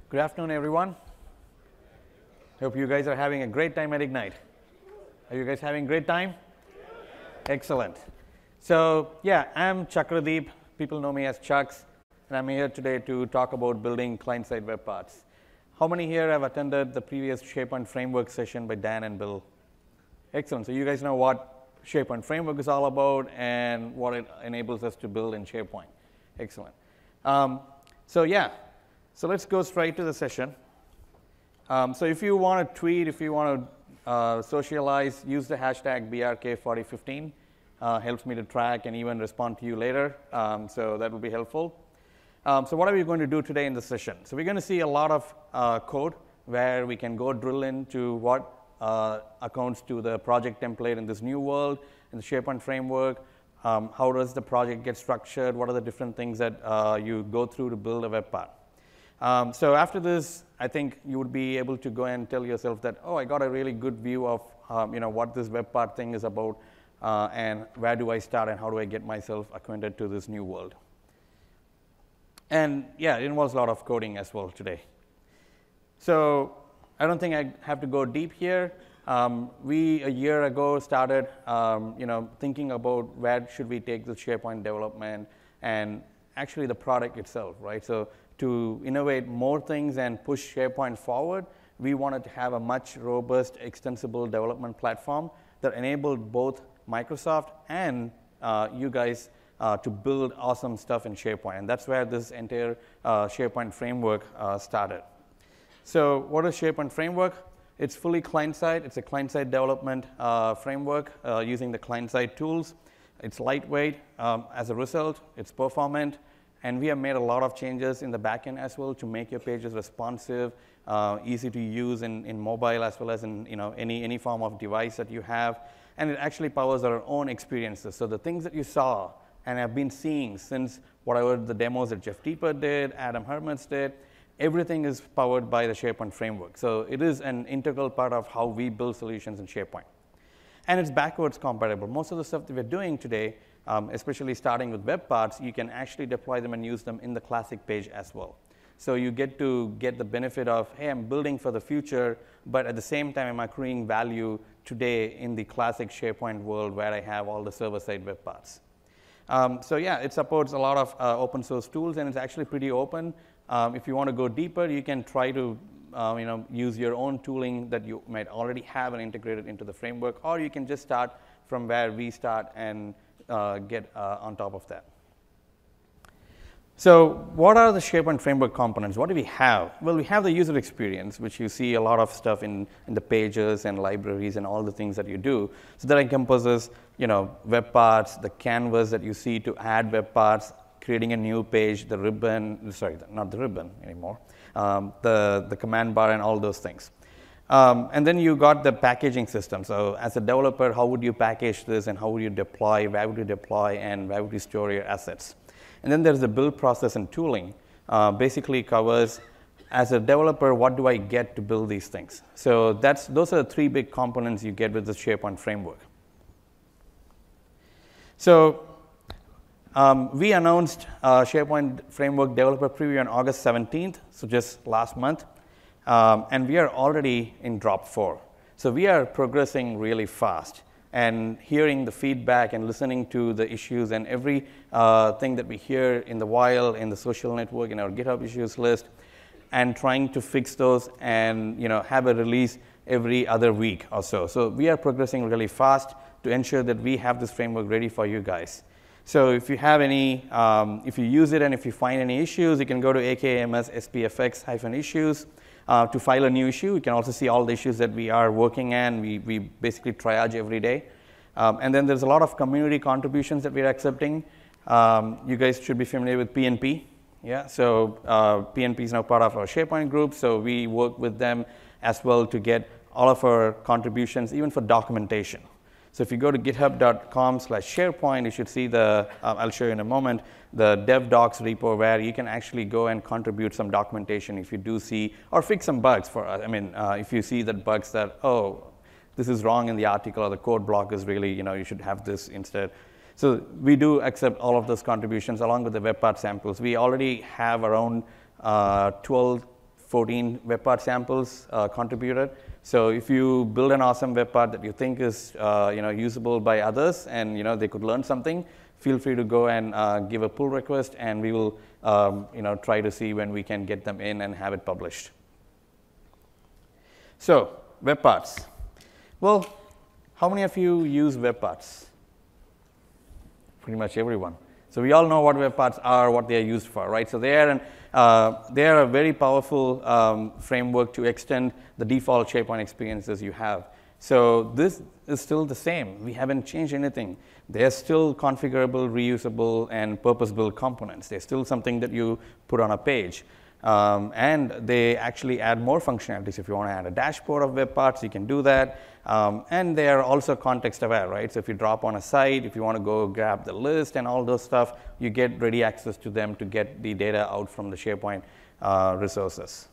Good afternoon, everyone. Hope you guys are having a great time at Ignite. Are you guys having a great time? Excellent. So, yeah, I'm Chakradeep. People know me as Chucks, and I'm here today to talk about building client-side web parts. How many here have attended the previous SharePoint framework session by Dan and Bill? Excellent. So you guys know what SharePoint framework is all about and what it enables us to build in SharePoint. Excellent. So let's go straight to the session. So if you want to tweet, if you want to socialize, use the hashtag BRK4015. Helps me to track and even respond to you later. So that will be helpful. So what are we going to do today in the session? So we're going to see a lot of code where we can go drill into what accounts to the project template in this new world, in the SharePoint framework. How does the project get structured? What are the different things that you go through to build a web part? So after this, I think you would be able to go and tell yourself that, oh, I got a really good view of what this web part thing is about, and where do I start and how do I get myself acquainted to this new world. And yeah, it involves a lot of coding as well today. So I don't think I have to go deep here. We, a year ago, started thinking about where should we take the SharePoint development and actually the product itself, right? So to innovate more things and push SharePoint forward, we wanted to have a much robust, extensible development platform that enabled both Microsoft and you guys to build awesome stuff in SharePoint. And that's where this entire SharePoint framework started. So what is SharePoint framework? It's fully client-side. It's a client-side development framework using the client-side tools. It's lightweight. As a result, it's performant. And we have made a lot of changes in the backend as well to make your pages responsive, easy to use in mobile as well as in any form of device that you have. And it actually powers our own experiences. So the things that you saw and have been seeing since whatever the demos that Jeff Deeper did, Adam Hermans did, everything is powered by the SharePoint framework. So it is an integral part of how we build solutions in SharePoint. And it's backwards compatible. Most of the stuff that we're doing today, especially starting with web parts, you can actually deploy them and use them in the classic page as well. So you get to get the benefit of, hey, I'm building for the future, but at the same time, I'm accruing value today in the classic SharePoint world where I have all the server-side web parts. So yeah, it supports a lot of open source tools, and it's actually pretty open. If you want to go deeper, you can try to use your own tooling that you might already have and integrate it into the framework, or you can just start from where we start and get on top of that. So what are the SharePoint framework components? What do we have? Well, we have the user experience, which you see a lot of stuff in the pages and libraries and all the things that you do. So that encompasses web parts, the canvas that you see to add web parts, creating a new page, the ribbon, sorry, not the ribbon anymore, the command bar and all those things. And then you got the packaging system. So as a developer, how would you package this and how would you deploy, where would you deploy, and where would you store your assets? And then there's the build process and tooling. Basically covers, as a developer, what do I get to build these things? So those are the three big components you get with the SharePoint framework. So we announced SharePoint Framework Developer Preview on August 17th, so just last month. And we are already in drop 4. So we are progressing really fast. And hearing the feedback and listening to the issues and every thing that we hear in the wild, in the social network, in our GitHub issues list, and trying to fix those and have a release every other week or so. So we are progressing really fast to ensure that we have this framework ready for you guys. So if you have any, if you use it and if you find any issues, you can go to AKMS SPFX-issues to file a new issue. You can also see all the issues that we are working on. We basically triage every day. And then there's a lot of community contributions that we're accepting. You guys should be familiar with PNP. Yeah, so PNP is now part of our SharePoint group, so we work with them as well to get all of our contributions, even for documentation. So if you go to github.com/SharePoint, you should see I'll show you in a moment, the dev docs repo where you can actually go and contribute some documentation if you do see, or fix some bugs for us. If you see that bugs that, oh, this is wrong in the article or the code block is really, you should have this instead. So we do accept all of those contributions along with the web part samples. We already have around 12 14 web part samples contributed. So if you build an awesome web part that you think is usable by others and they could learn something, feel free to go and give a pull request, and we will try to see when we can get them in and have it published. So web parts. Well, how many of you use web parts? Pretty much everyone. So we all know what web parts are, what they are used for, right? So they are a very powerful framework to extend the default SharePoint experiences you have. So this is still the same. We haven't changed anything. They're still configurable, reusable, and purpose-built components. They're still something that you put on a page. And they actually add more functionalities. If you want to add a dashboard of web parts, you can do that. And they are also context aware, right? So if you drop on a site, if you want to go grab the list and all those stuff, you get ready access to them to get the data out from the SharePoint resources.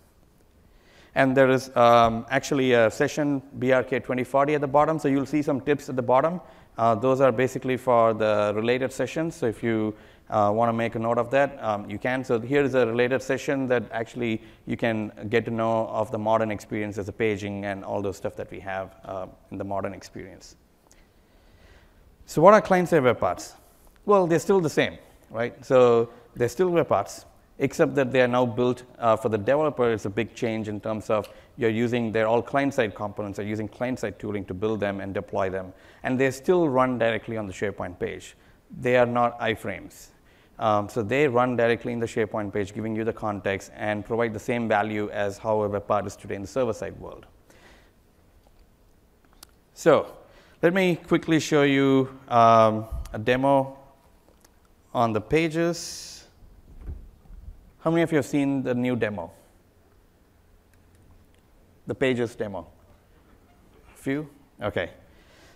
And there is actually a session BRK 2040 at the bottom. So you'll see some tips at the bottom. Those are basically for the related sessions. So if you want to make a note of that, you can. So here is a related session that actually you can get to know of the modern experience as a paging and all those stuff that we have in the modern experience. So what are client-side web parts? Well, they're still the same, right? So they're still web parts, except that they are now built for the developer. It's a big change in terms of they're all client-side components. They're using client-side tooling to build them and deploy them. And they still run directly on the SharePoint page. They are not iframes. So they run directly in the SharePoint page, giving you the context and provide the same value as how a web part is today in the server-side world. So let me quickly show you a demo on the pages. How many of you have seen the new demo? The pages demo? A few? OK.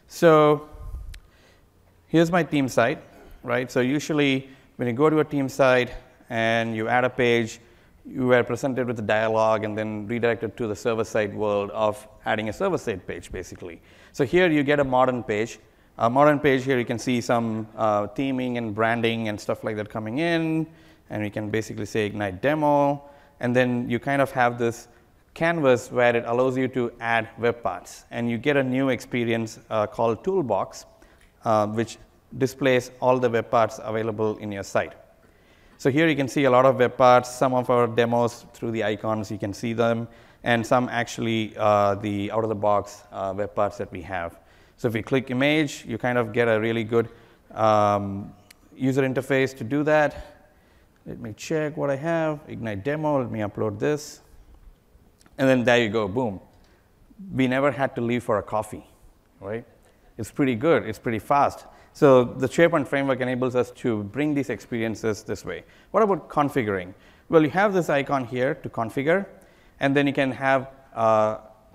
So here's my team site, right? So usually when you go to a team site and you add a page, you are presented with a dialog and then redirected to the server-side world of adding a server-side page, basically. So here you get a modern page. A modern page here, you can see some theming and branding and stuff like that coming in. And we can basically say Ignite Demo. And then you kind of have this canvas where it allows you to add web parts. And you get a new experience called Toolbox, which displays all the web parts available in your site. So here you can see a lot of web parts. Some of our demos through the icons, you can see them. And some actually the out-of-the-box web parts that we have. So if we click Image, you kind of get a really good user interface to do that. Let me check what I have. Ignite Demo. Let me upload this. And then there you go. Boom. We never had to leave for a coffee, right? It's pretty good. It's pretty fast. So the SharePoint framework enables us to bring these experiences this way. What about configuring? Well, you have this icon here to configure. And then you can have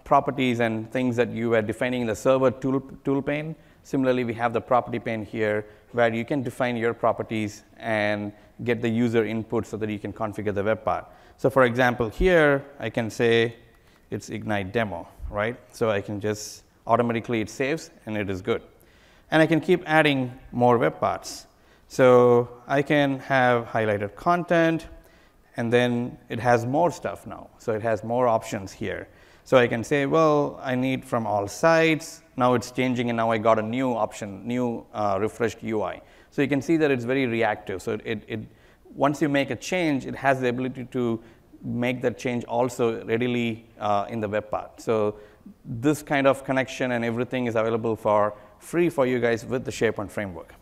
properties and things that you were defining in the server tool pane. Similarly, we have the property pane here where you can define your properties and get the user input so that you can configure the web part. So for example, here I can say it's Ignite Demo, right? So I can just automatically it saves and it is good. And I can keep adding more web parts. So I can have highlighted content, and then it has more stuff now. So it has more options here. So I can say, well, I need from all sites. Now it's changing, and now I got a new option, new refreshed UI. So you can see that it's very reactive. So once you make a change, it has the ability to make that change also readily in the web part. So this kind of connection and everything is available for free for you guys with the SharePoint framework.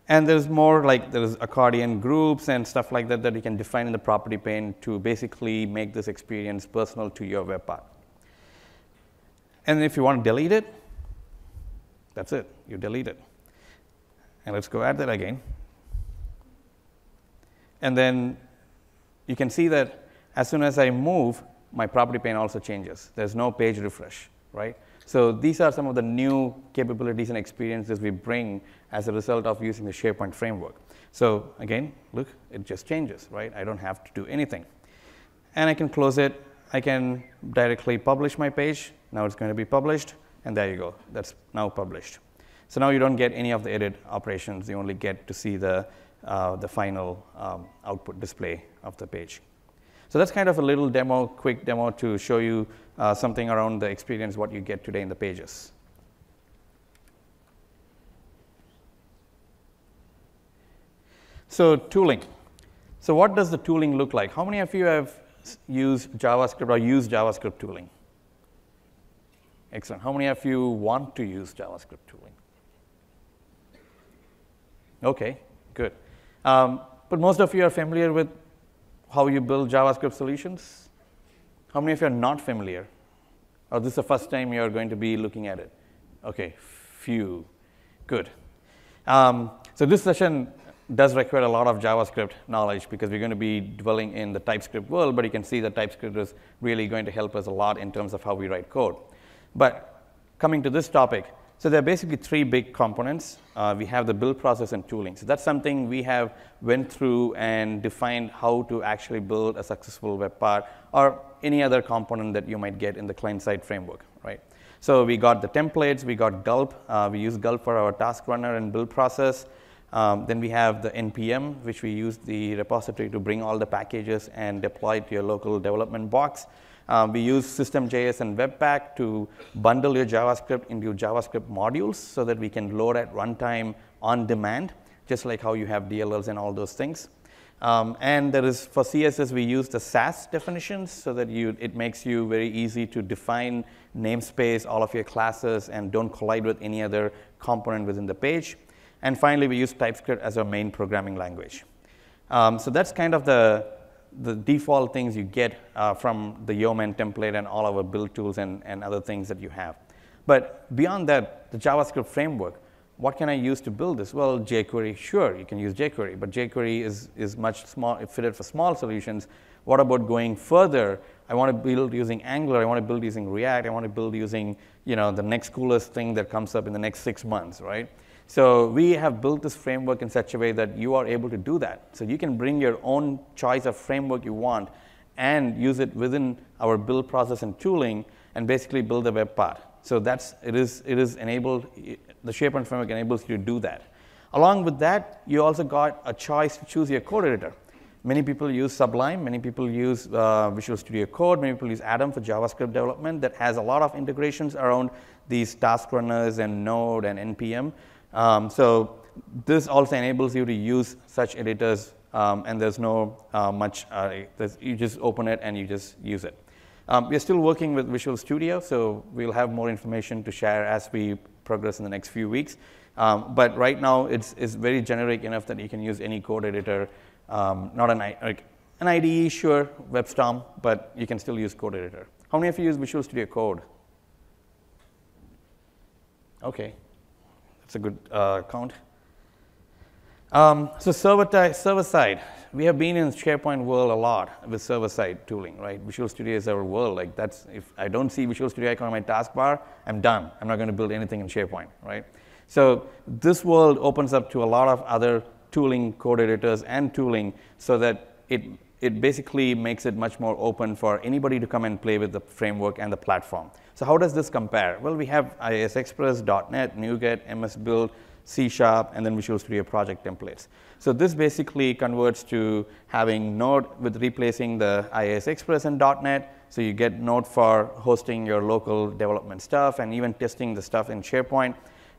And there's more like there's accordion groups and stuff like that that you can define in the property pane to basically make this experience personal to your web part. And if you want to delete it, that's it. You delete it. And let's go add that again. And then you can see that as soon as I move, my property pane also changes. There's no page refresh, right? So these are some of the new capabilities and experiences we bring as a result of using the SharePoint framework. So again, look, it just changes, right? I don't have to do anything. And I can close it. I can directly publish my page. Now it's going to be published. And there you go. That's now published. So now you don't get any of the edit operations. You only get to see the final output display of the page. So that's kind of a little demo, quick demo to show you something around the experience, what you get today in the pages. So tooling. So what does the tooling look like? How many of you have used JavaScript or used JavaScript tooling? Excellent. How many of you want to use JavaScript tooling? Okay, good. But most of you are familiar with how you build JavaScript solutions? How many of you are not familiar? Or this is the first time you're going to be looking at it? Okay, few. Good. So this session does require a lot of JavaScript knowledge because we're going to be dwelling in the TypeScript world, but you can see that TypeScript is really going to help us a lot in terms of how we write code. But coming to this topic, so there are basically three big components. We have the build process and tooling. So that's something we have went through and defined how to actually build a successful web part or any other component that you might get in the client-side framework, right? So we got the templates, we got Gulp. We use Gulp for our task runner and build process. Then we have the NPM, which we use the repository to bring all the packages and deploy it to your local development box. We use System.js and Webpack to bundle your JavaScript into JavaScript modules so that we can load at runtime on demand, just like how you have DLLs and all those things. And there is, for CSS, we use the Sass definitions so that it makes you very easy to define namespace, all of your classes, and don't collide with any other component within the page. And finally, we use TypeScript as our main programming language. So that's kind of the default things you get from the Yeoman template and all our build tools and other things that you have. But beyond that, the JavaScript framework, what can I use to build this? Well, jQuery, sure, you can use jQuery, but jQuery is much fitted for small solutions. What about going further? I want to build using Angular, I want to build using React, I want to build using the next coolest thing that comes up in the next 6 months, right? So we have built this framework in such a way that you are able to do that. So you can bring your own choice of framework you want and use it within our build process and tooling and basically build a web part. So it is enabled, the SharePoint framework enables you to do that. Along with that, you also got a choice to choose your code editor. Many people use Sublime, many people use Visual Studio Code, many people use Atom for JavaScript development that has a lot of integrations around these task runners and Node and NPM. So this also enables you to use such editors, and there's no you just open it and you just use it. We're still working with Visual Studio, so we'll have more information to share as we progress in the next few weeks. But right now, it's very generic enough that you can use any code editor, not an IDE, sure, WebStorm, but you can still use code editor. How many of you use Visual Studio Code? Okay. It's a good count. So server side, we have been in SharePoint world a lot with server side tooling, right? Visual Studio is our world. Like if I don't see Visual Studio icon on my taskbar, I'm done. I'm not going to build anything in SharePoint, right? So this world opens up to a lot of other tooling, code editors, and tooling, so that it basically makes it much more open for anybody to come and play with the framework and the platform. So how does this compare? Well, we have IIS Express, .NET, NuGet, MS Build, C#, and then Visual Studio Project templates. So this basically converts to having Node with replacing the IIS Express and .NET. So you get Node for hosting your local development stuff and even testing the stuff in SharePoint.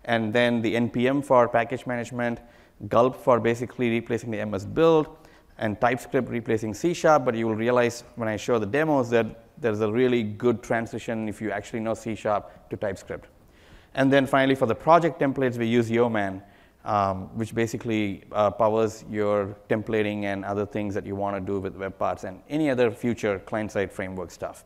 And then the NPM for package management, Gulp for basically replacing the MS Build, and TypeScript replacing C#, but you will realize when I show the demos that there's a really good transition if you actually know C# to TypeScript. And then finally, for the project templates, we use Yeoman, which basically powers your templating and other things that you want to do with web parts and any other future client-side framework stuff.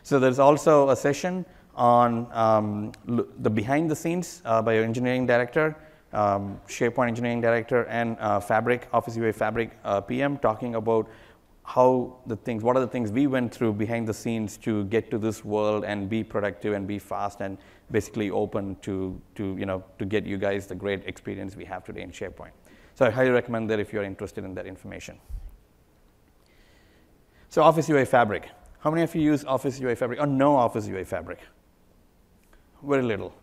So there's also a session on the behind the scenes by your engineering director, SharePoint engineering director, and Fabric, Office UI Fabric PM, talking about what are the things we went through behind the scenes to get to this world and be productive and be fast and basically open to get you guys the great experience we have today in SharePoint. So I highly recommend that if you're interested in that information. So Office UI Fabric. How many of you use Office UI Fabric or know Office UI Fabric? Very little.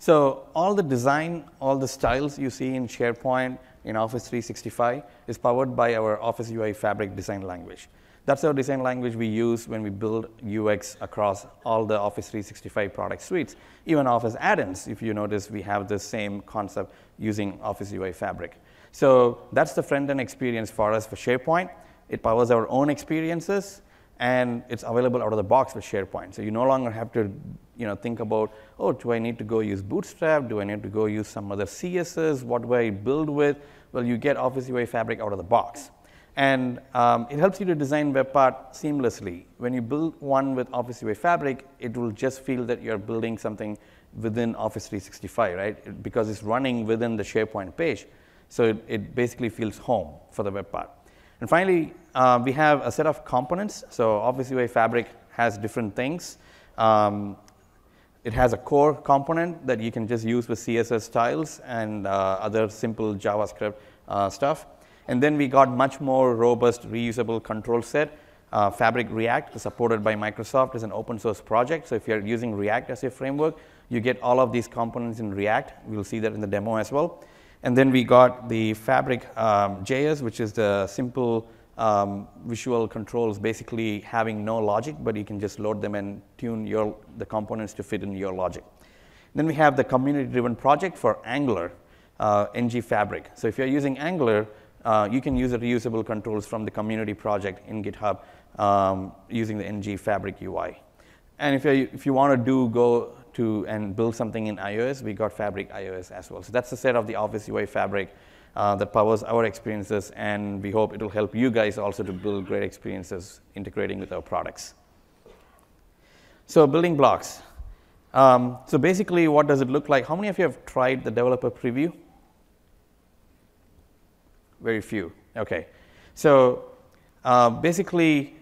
So all the design, all the styles you see in SharePoint, in Office 365 is powered by our Office UI Fabric design language. That's our design language we use when we build UX across all the Office 365 product suites. Even Office add-ins, if you notice, we have the same concept using Office UI Fabric. So that's the front-end experience for us for SharePoint. It powers our own experiences, and it's available out of the box with SharePoint. So you no longer have to think about, oh, do I need to go use Bootstrap? Do I need to go use some other CSS? What do I build with? Well, you get Office UI Fabric out of the box. And it helps you to design web part seamlessly. When you build one with Office UI Fabric, it will just feel that you're building something within Office 365, right? Because it's running within the SharePoint page. So it basically feels home for the web part. And finally, we have a set of components. So Office UI Fabric has different things. It has a core component that you can just use with CSS styles and other simple JavaScript stuff. And then we got much more robust reusable control set. Fabric React is supported by Microsoft as an open source project. So if you're using React as a framework, you get all of these components in React. We'll see that in the demo as well. And then we got the Fabric JS, which is the simple visual controls, basically having no logic, but you can just load them and tune the components to fit in your logic. Then we have the community-driven project for Angular, NG Fabric. So if you're using Angular, you can use the reusable controls from the community project in GitHub using the NG Fabric UI. And if you want to go to and build something in iOS, we got Fabric iOS as well. So that's the set of the Office UI Fabric that powers our experiences, and we hope it will help you guys also to build great experiences integrating with our products. So building blocks. So basically, what does it look like? How many of you have tried the developer preview? Very few. Okay. So basically,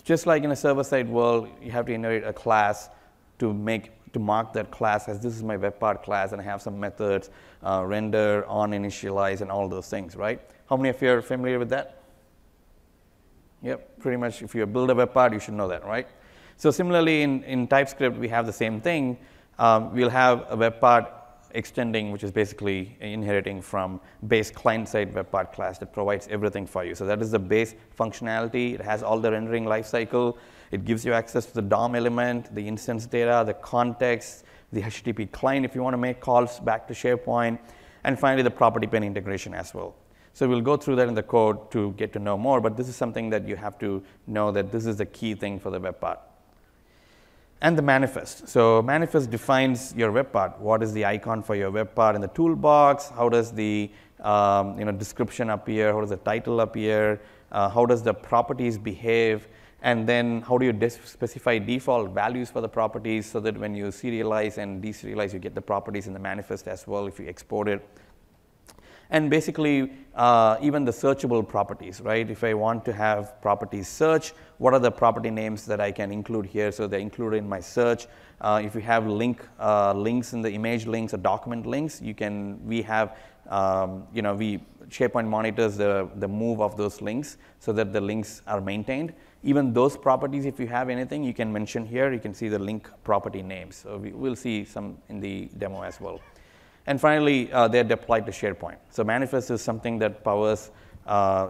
just like in a server-side world, you have to inherit a class to mark that class as this is my web part class, and I have some methods, render, on initialize, and all those things, right? How many of you are familiar with that? Yep, pretty much if you build a web part, you should know that, right? So similarly, in TypeScript, we have the same thing. We'll have a web part extending, which is basically inheriting from base client-side web part class that provides everything for you. So that is the base functionality. It has all the rendering lifecycle. It gives you access to the DOM element, the instance data, the context, the HTTP client if you want to make calls back to SharePoint, and finally the property pane integration as well. So we'll go through that in the code to get to know more, but this is something that you have to know that this is the key thing for the web part. And the manifest. So manifest defines your web part. What is the icon for your web part in the toolbox? How does the description appear? How does the title appear? How does the properties behave? And then how do you specify default values for the properties so that when you serialize and deserialize, you get the properties in the manifest as well if you export it. And basically, even the searchable properties, right? If I want to have properties search, what are the property names that I can include here so they're included in my search? If you have links in the image links or document links, SharePoint monitors the move of those links so that the links are maintained. Even those properties, if you have anything, you can mention here. You can see the link property names. So we'll see some in the demo as well. And finally, they're deployed to SharePoint. So manifest is something that powers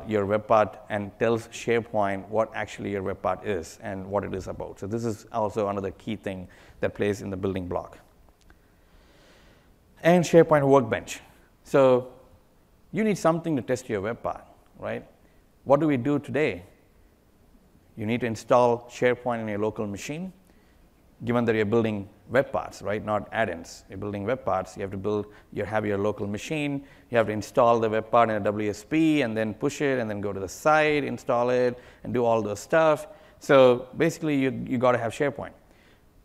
your web part and tells SharePoint what actually your web part is and what it is about. So this is also another key thing that plays in the building block. And SharePoint Workbench. So you need something to test your web part, right? What do we do today? You need to install SharePoint in your local machine, given that you're building web parts, right? Not add-ins. You're building web parts. You have your local machine. You have to install the web part in a WSP and then push it and then go to the site, install it, and do all those stuff. So basically, you got to have SharePoint.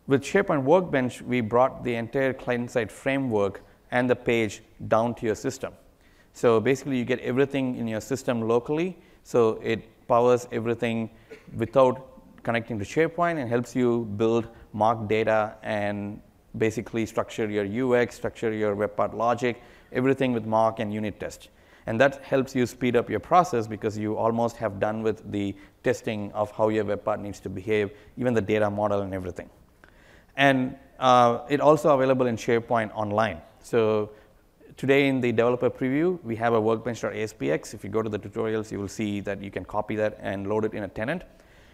With SharePoint Workbench, we brought the entire client-side framework and the page down to your system. So basically, you get everything in your system locally. So it powers everything without connecting to SharePoint and helps you build mock data and basically structure your UX, structure your web part logic, everything with mock and unit test. And that helps you speed up your process because you almost have done with the testing of how your web part needs to behave, even the data model and everything. And it's also available in SharePoint Online. So today in the developer preview, we have a workbench.aspx. If you go to the tutorials, you will see that you can copy that and load it in a tenant.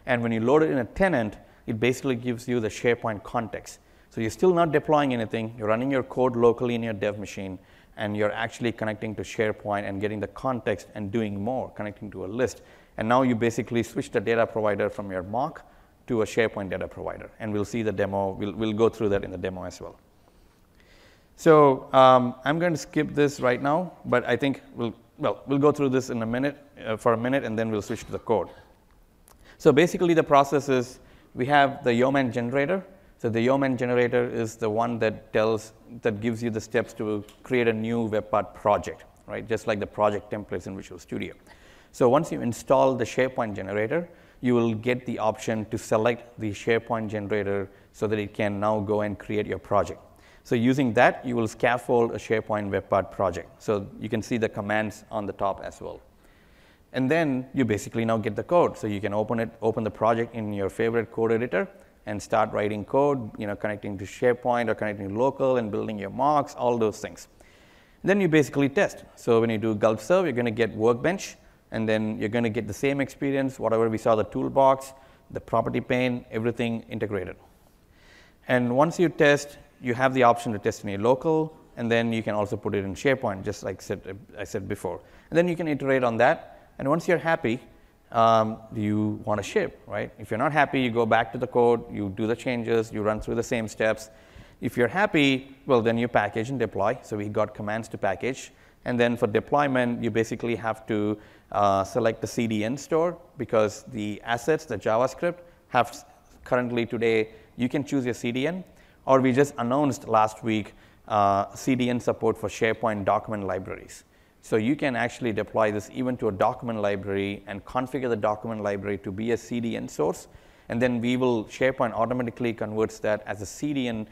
And when you load it in a tenant, it basically gives you the SharePoint context. So you're still not deploying anything. You're running your code locally in your dev machine, and you're actually connecting to SharePoint and getting the context and doing more, connecting to a list. And now you basically switch the data provider from your mock to a SharePoint data provider. And we'll see the demo. We'll go through that in the demo as well. So I'm going to skip this right now, but I think we'll go through this in a minute, for a minute, and then we'll switch to the code. So basically the process is we have the Yeoman generator. So the Yeoman generator is the one that gives you the steps to create a new web part project, right? Just like the project templates in Visual Studio. So once you install the SharePoint generator, you will get the option to select the SharePoint generator so that it can now go and create your project. So using that, you will scaffold a SharePoint web part project. So you can see the commands on the top as well. And then you basically now get the code. So you can open the project in your favorite code editor and start writing code, connecting to SharePoint or connecting to local and building your mocks, all those things. Then you basically test. So when you do gulp serve, you're going to get Workbench, and then you're going to get the same experience, whatever we saw, the toolbox, the property pane, everything integrated. And once you test, you have the option to test in your local, and then you can also put it in SharePoint, just like I said before. And then you can iterate on that, and once you're happy, you want to ship, right? If you're not happy, you go back to the code, you do the changes, you run through the same steps. If you're happy, well, then you package and deploy. So we got commands to package. And then for deployment, you basically have to select the CDN store, because the assets, the JavaScript, have currently today, you can choose your CDN, or we just announced last week CDN support for SharePoint document libraries. So you can actually deploy this even to a document library and configure the document library to be a CDN source. And then SharePoint automatically converts that as a CDN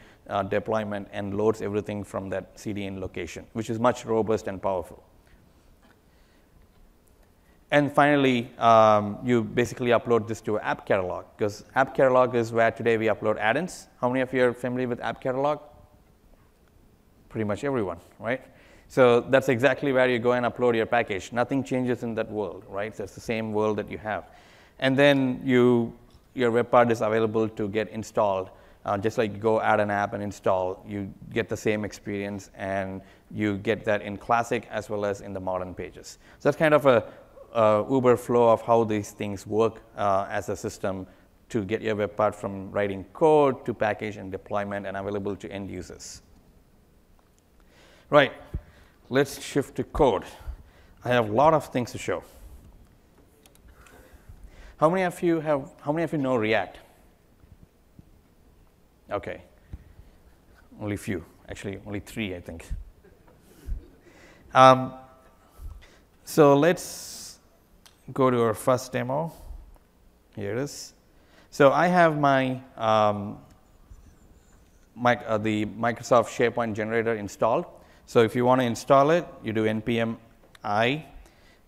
deployment and loads everything from that CDN location, which is much robust and powerful. And finally, you basically upload this to App Catalog, because App Catalog is where today we upload add-ins. How many of you are familiar with App Catalog? Pretty much everyone, right? So that's exactly where you go and upload your package. Nothing changes in that world, right? So it's the same world that you have. And then your web part is available to get installed. Just like you go add an app and install, you get the same experience, and you get that in Classic as well as in the modern pages. So that's kind of a Uber flow of how these things work as a system to get your web part from writing code to package and deployment and available to end users. Right. Let's shift to code. I have a lot of things to show. How many of you know React? Okay. Only few. Actually, only 3, I think. So let's go to our first demo. Here it is. So I have the Microsoft SharePoint generator installed. So if you want to install it, you do npm I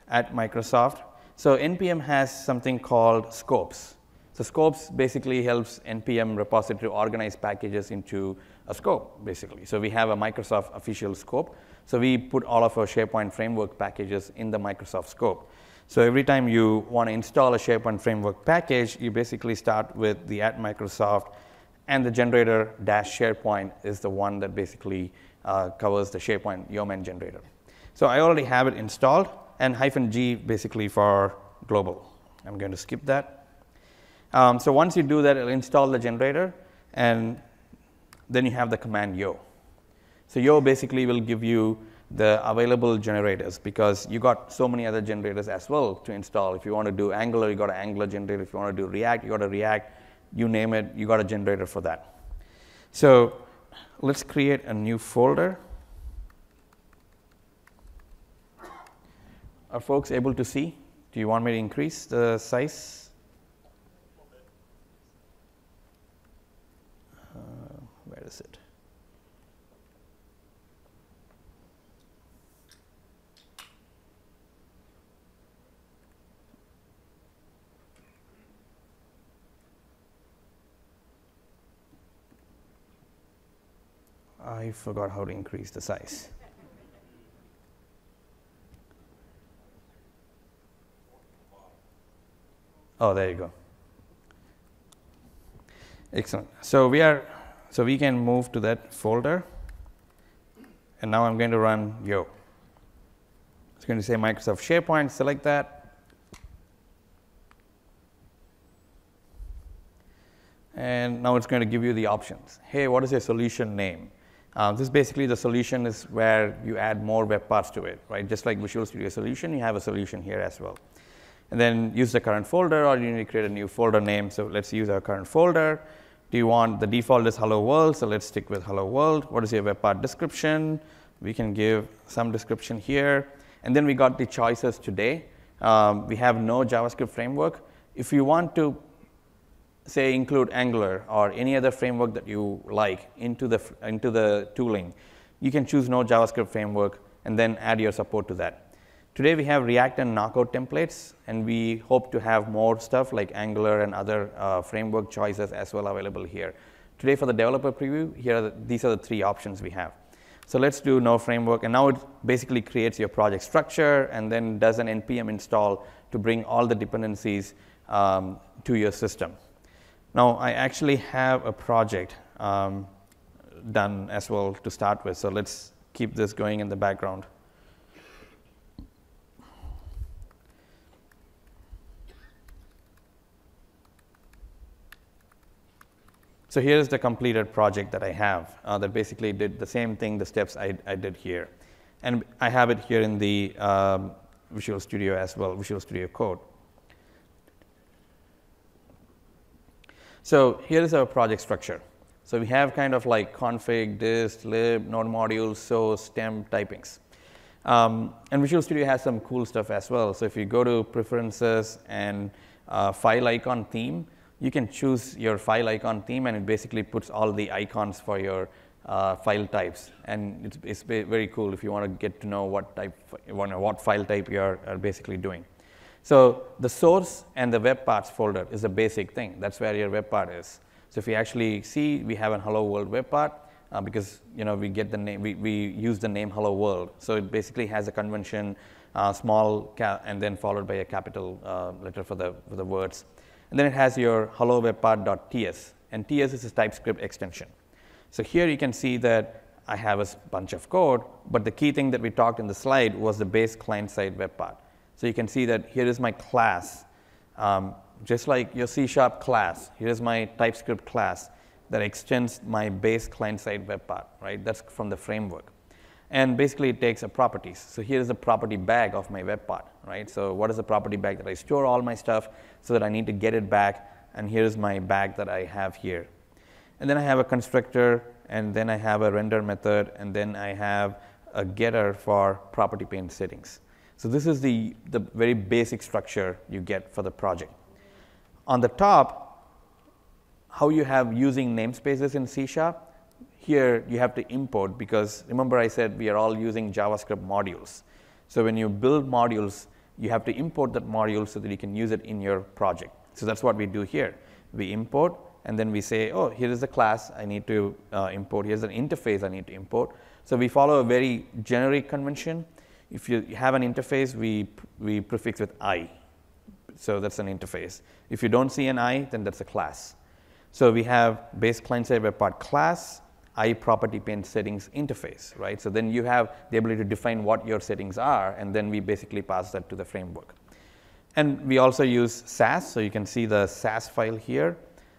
at Microsoft. So npm has something called scopes. So scopes basically helps npm repository organize packages into a scope, basically. So we have a Microsoft official scope. So we put all of our SharePoint framework packages in the Microsoft scope. So every time you want to install a SharePoint framework package, you basically start with the at Microsoft, and the generator -SharePoint is the one that basically covers the SharePoint Yeoman generator. So I already have it installed, and -G basically for global. I'm going to skip that. So once you do that, it'll install the generator, and then you have the command yo. So yo basically will give you the available generators, because you got so many other generators as well to install. If you want to do Angular, you got an Angular generator. If you want to do React, you got a React. You name it, you got a generator for that. So let's create a new folder. Are folks able to see? Do you want me to increase the size? Where is it? I forgot how to increase the size. Oh, there you go. Excellent. So we can move to that folder, and now I'm going to run yo. It's going to say Microsoft SharePoint. Select that, and now it's going to give you the options. Hey, what is your solution name? This basically the solution is where you add more web parts to it, right? Just like Visual Studio Solution, you have a solution here as well. And then use the current folder, or you need to create a new folder name. So let's use our current folder. Do you want the default is Hello World? So let's stick with Hello World. What is your web part description? We can give some description here. And then we got the choices today. We have no JavaScript framework. If you want to say include Angular or any other framework that you like into the tooling, you can choose no JavaScript framework and then add your support to that. Today we have React and Knockout templates, and we hope to have more stuff like Angular and other framework choices as well available here. Today for the developer preview, these are the 3 options we have. So let's do no framework, and now it basically creates your project structure and then does an npm install to bring all the dependencies to your system. Now, I actually have a project done as well to start with, so let's keep this going in the background. So here's the completed project that I have that basically did the same thing, the steps I did here. And I have it here in the Visual Studio as well, Visual Studio Code. So here is our project structure. So we have kind of like config, dist, lib, node modules, source, temp, typings. And Visual Studio has some cool stuff as well. So if you go to preferences and file icon theme, you can choose your file icon theme, and it basically puts all the icons for your file types. And it's very cool if you want to get to know what file type you are basically doing. So the source and the web parts folder is a basic thing. That's where your web part is. So if you actually see, we have a Hello World web part because we get the name, we use the name Hello World. So it basically has a convention, small and then followed by a capital letter for the words. And then it has your hello web part.ts, and ts is a TypeScript extension. So here you can see that I have a bunch of code, but the key thing that we talked in the slide was the base client-side web part. So you can see that here is my class, just like your C# class. Here is my TypeScript class that extends my base client-side web part, right? That's from the framework. And basically it takes a properties. So here is the property bag of my web part, right? So what is the property bag that I store all my stuff so that I need to get it back, and here is my bag that I have here. And then I have a constructor, and then I have a render method, and then I have a getter for property pane settings. So this is the very basic structure you get for the project. On the top, how you have using namespaces in C#, here you have to import, because remember I said we are all using JavaScript modules. So when you build modules, you have to import that module so that you can use it in your project. So that's what we do here. We import, and then we say, oh, here is the class I need to import. Here's an interface I need to import. So we follow a very generic convention. If you have an interface, we prefix with I. So that's an interface. If you don't see an I, then that's a class. So we have base client-side web part class, I property pane settings interface, right? So then you have the ability to define what your settings are, and then we basically pass that to the framework. And we also use Sass, so you can see the Sass file here.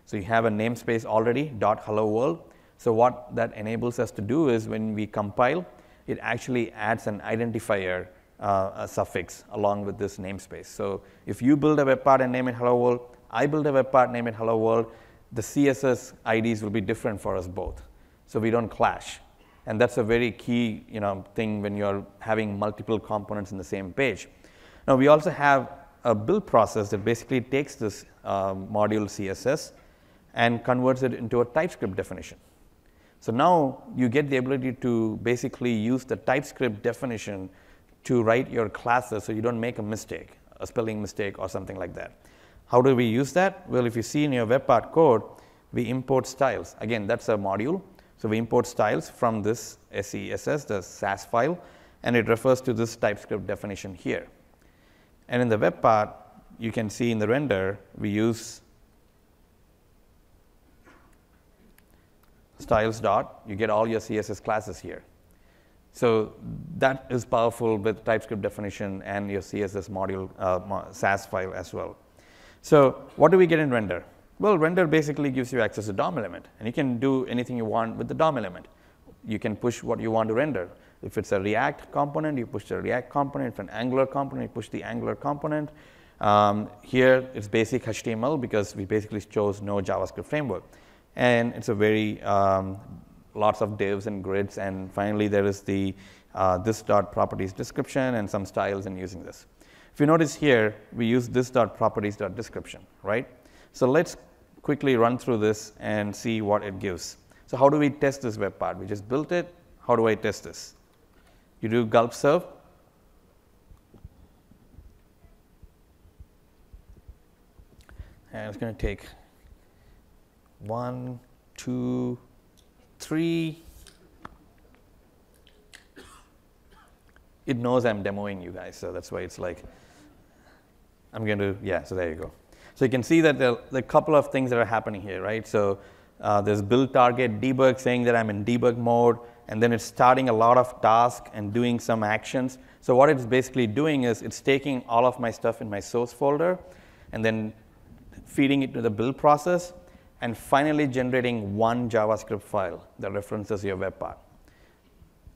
So you have a namespace already, .hello world. So what that enables us to do is when we compile, it actually adds an identifier a suffix along with this namespace. So if you build a web part and name it hello world, I build a web part, name it hello world, the CSS IDs will be different for us both, so we don't clash. And that's a very key thing when you're having multiple components in the same page. Now we also have a build process that basically takes this module CSS and converts it into a TypeScript definition. So now you get the ability to basically use the TypeScript definition to write your classes so you don't make a mistake, a spelling mistake or something like that. How do we use that? Well, if you see in your web part code, we import styles. Again, that's a module. So we import styles from this SESS, the Sass file, and it refers to this TypeScript definition here. And in the web part, you can see in the render, we use styles dot, you get all your CSS classes here. So that is powerful with TypeScript definition and your CSS module SAS file as well. So what do we get in render? Well, render basically gives you access to DOM element, and you can do anything you want with the DOM element. You can push what you want to render. If it's a React component, you push the React component. If an Angular component, you push the Angular component. Here, it's basic HTML because we basically chose no JavaScript framework. And it's a very, lots of divs and grids. And finally, there is the this.properties description and some styles in using this. If you notice here, we use this.properties.description, right? So let's quickly run through this and see what it gives. So how do we test this web part? We just built it. How do I test this? You do gulp serve. And it's going to take 1, 2, 3. It knows I'm demoing you guys, so that's why it's like, I'm going to, yeah, so there you go. So you can see that there are a couple of things that are happening here, right? So there's build target debug saying that I'm in debug mode, and then it's starting a lot of tasks and doing some actions. So what it's basically doing is it's taking all of my stuff in my source folder and then feeding it to the build process and finally generating one JavaScript file that references your web part.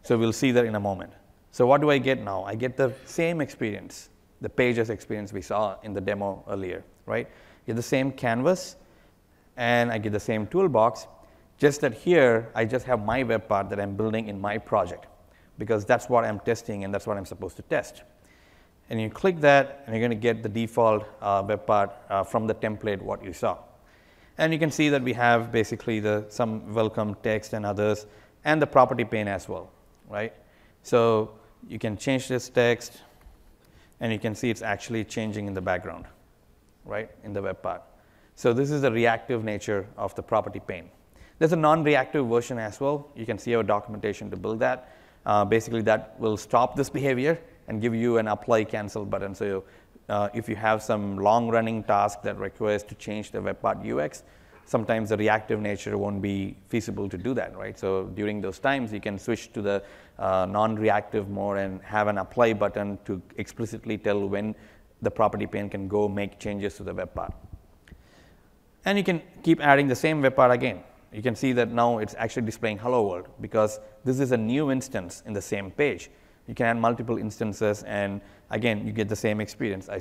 So we'll see that in a moment. So what do I get now? I get the same experience, the pages experience we saw in the demo earlier, right? I get the same canvas, and I get the same toolbox, just that here I just have my web part that I'm building in my project, because that's what I'm testing and that's what I'm supposed to test. And you click that, and you're going to get the default web part from the template what you saw. And you can see that we have basically some welcome text and others, and the property pane as well, right? So you can change this text, and you can see it's actually changing in the background, right, in the web part. So this is the reactive nature of the property pane. There's a non-reactive version as well. You can see our documentation to build that. Basically, that will stop this behavior and give you an apply cancel button. So if you have some long-running task that requires to change the web part UX, sometimes the reactive nature won't be feasible to do that, right? So during those times, you can switch to the non-reactive mode and have an apply button to explicitly tell when the property pane can go make changes to the web part. And you can keep adding the same web part again. You can see that now it's actually displaying hello world because this is a new instance in the same page. You can add multiple instances, and again, you get the same experience. I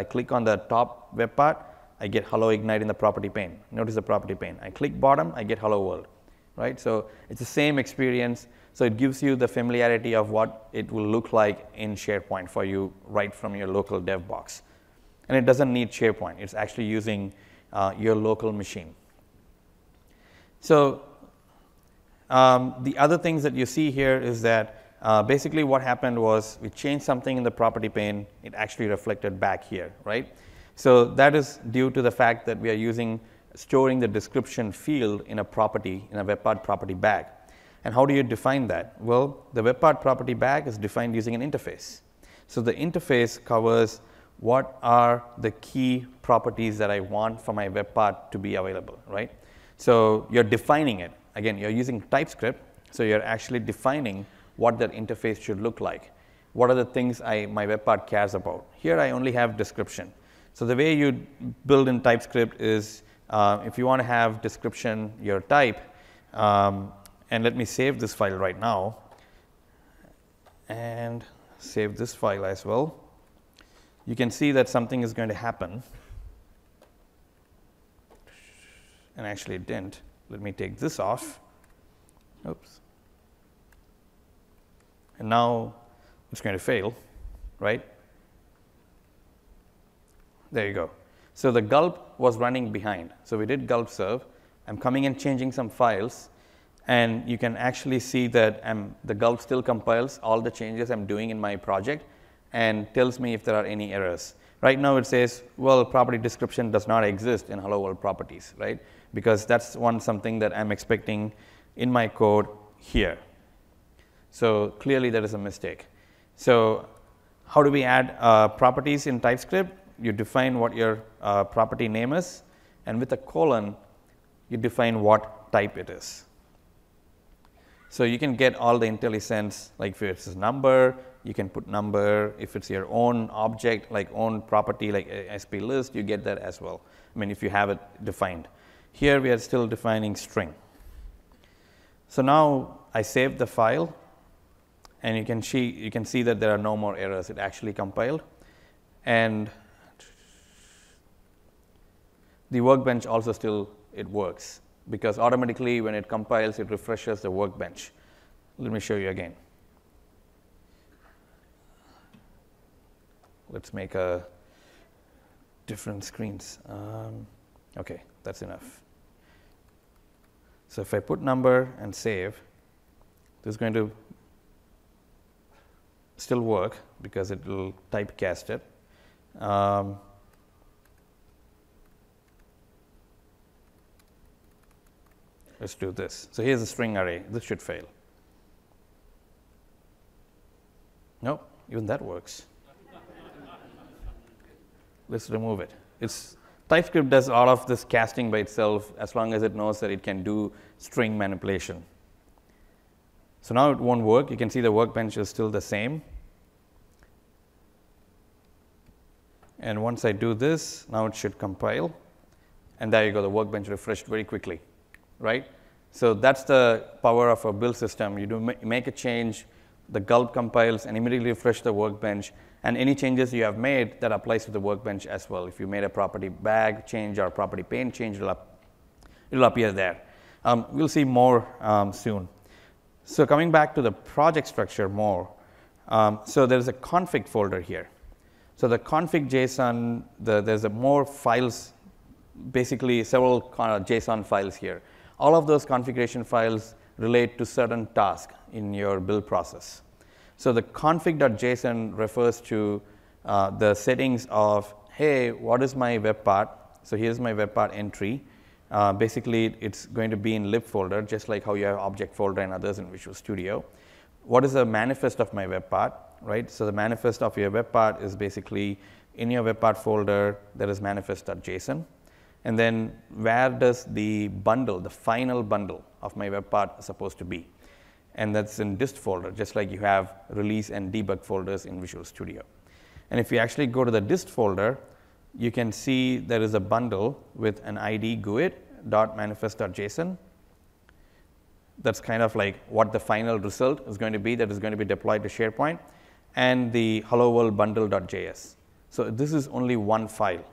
click on the top web part, I get hello ignite in the property pane. Notice the property pane. I click bottom, I get hello world, right? So it's the same experience. So it gives you the familiarity of what it will look like in SharePoint for you right from your local dev box. And it doesn't need SharePoint. It's actually using your local machine. So the other things that you see here is that basically what happened was we changed something in the property pane. It actually reflected back here, right? So that is due to the fact that we are storing the description field in a property, in a web part property bag. And how do you define that? Well, the web part property bag is defined using an interface. So the interface covers what are the key properties that I want for my web part to be available, right? So you're defining it. Again, you're using TypeScript, so you're actually defining what that interface should look like. What are the things my web part cares about? Here I only have description. So the way you build in TypeScript is if you want to have description, your type, and let me save this file right now and save this file as well. You can see that something is going to happen. And actually it didn't. Let me take this off. Oops. And now it's going to fail, right? There you go. So the gulp was running behind. So we did gulp serve. I'm coming and changing some files. And you can actually see that the gulp still compiles all the changes I'm doing in my project and tells me if there are any errors. Right now it says, well, property description does not exist in hello world properties, right? Because that's something that I'm expecting in my code here. So clearly there is a mistake. So how do we add properties in TypeScript? you define what your property name is, and with a colon, you define what type it is. So you can get all the IntelliSense, like if it's a number, you can put number. If it's your own object, like own property, like SP list, you get that as well. I mean, if you have it defined. Here we are still defining string. So now I saved the file, and you can see that there are no more errors. It actually compiled, and the workbench also still it works, because automatically when it compiles, it refreshes the workbench. Let me show you again. Let's make a different screens. Okay, that's enough. So if I put number and save, this is going to still work because it will typecast it. Let's do this. So here's a string array. This should fail. Nope, even that works. Let's remove it. TypeScript does all of this casting by itself as long as it knows that it can do string manipulation. So now it won't work. You can see the workbench is still the same. And once I do this, now it should compile. And there you go, the workbench refreshed very quickly, right? So that's the power of a build system. You make a change, the gulp compiles and immediately refresh the workbench. And any changes you have made, that applies to the workbench as well. If you made a property bag change or property pane change, it'll appear there. We'll see more soon. So coming back to the project structure more, so there's a config folder here. So the config JSON, there's more files, basically several JSON files here. All of those configuration files relate to certain tasks in your build process. So the config.json refers to the settings of, hey, what is my web part? So here's my web part entry. Basically, it's going to be in lib folder, just like how you have object folder and others in Visual Studio. What is the manifest of my web part, right? So the manifest of your web part is basically in your web part folder, there is manifest.json. And then where does the bundle, the final bundle of my web part supposed to be? And that's in dist folder, just like you have release and debug folders in Visual Studio. And if you actually go to the dist folder, you can see there is a bundle with an ID GUID.manifest.json. That's kind of like what the final result is going to be that is going to be deployed to SharePoint, and the hello world bundle.js. So this is only one file.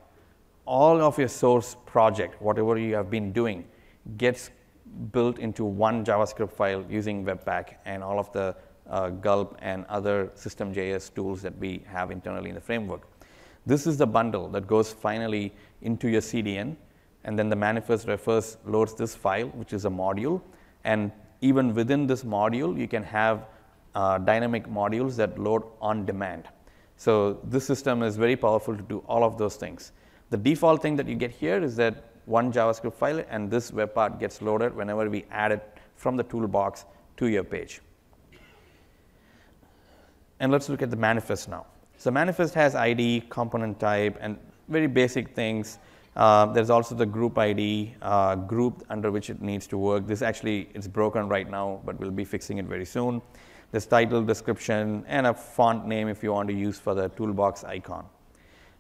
All of your source project, whatever you have been doing, gets built into one JavaScript file using Webpack and all of the gulp and other system.js tools that we have internally in the framework. This is the bundle that goes finally into your CDN, and then the manifest loads this file, which is a module. And even within this module, you can have dynamic modules that load on demand. So this system is very powerful to do all of those things. The default thing that you get here is that one JavaScript file, and this web part gets loaded whenever we add it from the toolbox to your page. And let's look at the manifest now. So manifest has ID, component type, and very basic things. There's also the group ID, group under which it needs to work. This actually, it's broken right now, but we'll be fixing it very soon. There's title, description, and a font name if you want to use for the toolbox icon.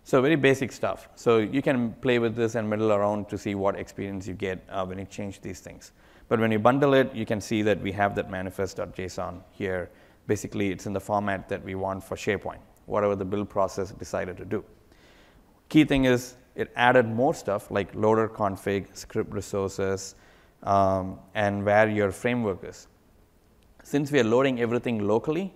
So very basic stuff. So you can play with this and meddle around to see what experience you get when you change these things. But when you bundle it, you can see that we have that manifest.json here. Basically, it's in the format that we want for SharePoint, whatever the build process decided to do. Key thing is it added more stuff like loader config, script resources, and where your framework is. Since we are loading everything locally,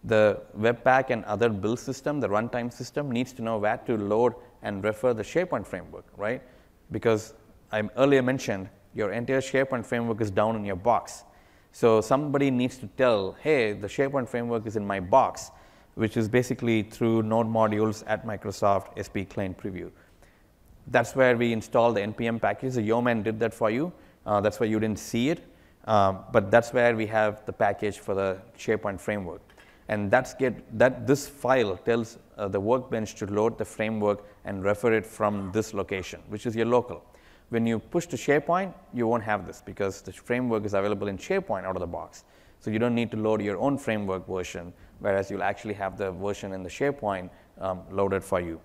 the Webpack and other build system, the runtime system, needs to know where to load and refer the SharePoint framework, right? Because I earlier mentioned your entire SharePoint framework is down in your box. So somebody needs to tell, hey, the SharePoint framework is in my box, which is basically through node modules at Microsoft SP Client Preview. That's where we install the NPM package. The Yeoman did that for you. That's why you didn't see it. But that's where we have the package for the SharePoint framework. and this file tells the workbench to load the framework and refer it from this location, which is your local. When you push to SharePoint, you won't have this because the framework is available in SharePoint out of the box. So you don't need to load your own framework version, whereas you'll actually have the version in the SharePoint loaded for you.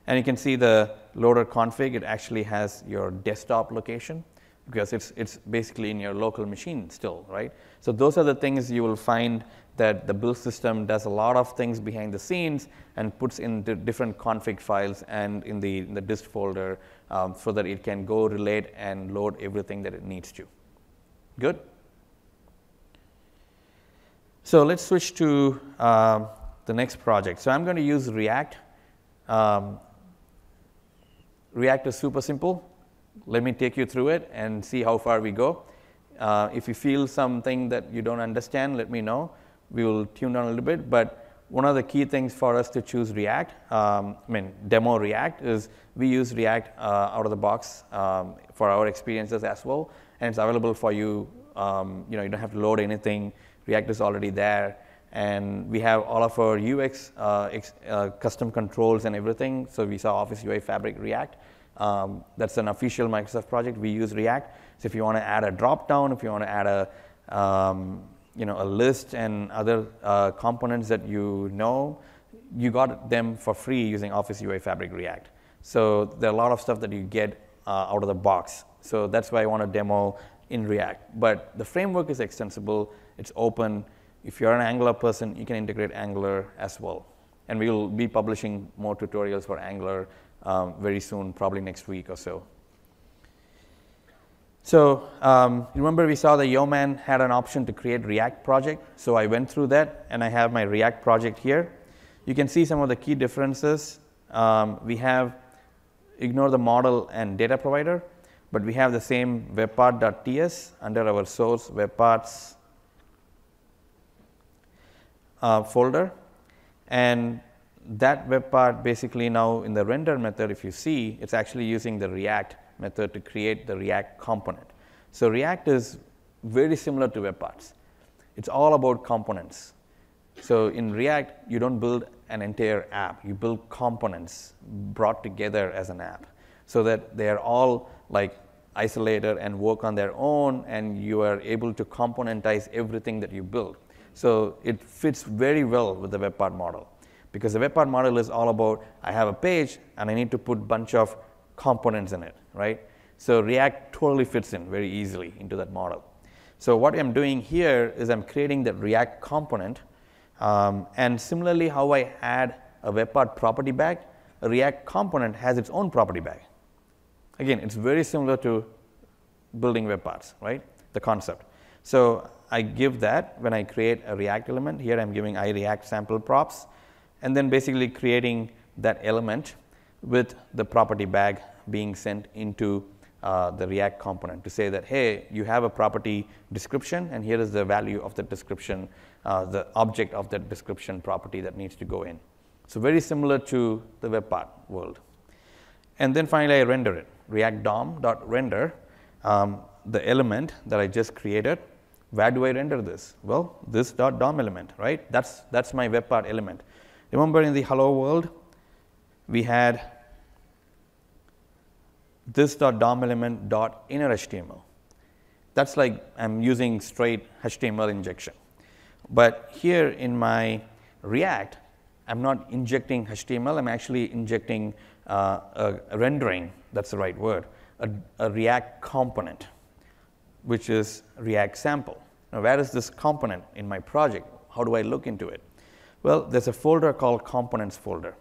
And you can see the loader config, it actually has your desktop location because it's basically in your local machine still, right? So those are the things you will find that the build system does a lot of things behind the scenes and puts in the different config files and in the dist folder so that it can go relate and load everything that it needs to. Good? So let's switch to the next project. So I'm going to use React. React is super simple. Let me take you through it and see how far we go. If you feel something that you don't understand, let me know. We will tune down a little bit, but one of the key things for us to choose React, demo React, is we use React out of the box for our experiences as well, and it's available for you. You don't have to load anything. React is already there, and we have all of our UX custom controls and everything. So we saw Office UI Fabric React. That's an official Microsoft project. We use React. So if you want to add a drop-down, if you want to add a list and other components that you got them for free using Office UI Fabric React. So there are a lot of stuff that you get out of the box. So that's why I want to demo in React. But the framework is extensible. It's open. If you're an Angular person, you can integrate Angular as well. And we will be publishing more tutorials for Angular very soon, probably next week or so. So remember we saw the Yeoman had an option to create React project. So I went through that, and I have my React project here. You can see some of the key differences. We have ignore the model and data provider, but we have the same webpart.ts under our source webparts folder. And that webpart basically now in the render method, if you see, it's actually using the React method to create the React component. So React is very similar to webparts. It's all about components. So in React, you don't build an entire app. You build components brought together as an app so that they are all like isolated and work on their own, and you are able to componentize everything that you build. So it fits very well with the webpart model, because the webpart model is all about, I have a page and I need to put a bunch of components in it, right? So React totally fits in very easily into that model. So what I'm doing here is I'm creating the React component, and similarly how I add a webpart property bag, a React component has its own property bag. Again, it's very similar to building webparts, right? The concept. So I give that when I create a React element. Here I'm giving iReact sample props, and then basically creating that element with the property bag being sent into the React component to say that, hey, you have a property description, and here is the value of the description, the object of that description property that needs to go in. So very similar to the webpart world. And then finally, I render it. React DOM.render, the element that I just created. Where do I render this? Well, this .dom element, right? That's my webpart element. Remember in the hello world, we had this .dom element .inner HTML. That's like I'm using straight HTML injection. But here in my React, I'm not injecting HTML. I'm actually injecting a rendering, that's the right word, a React component, which is React sample. Now, where is this component in my project? How do I look into it? Well, there's a folder called components folder.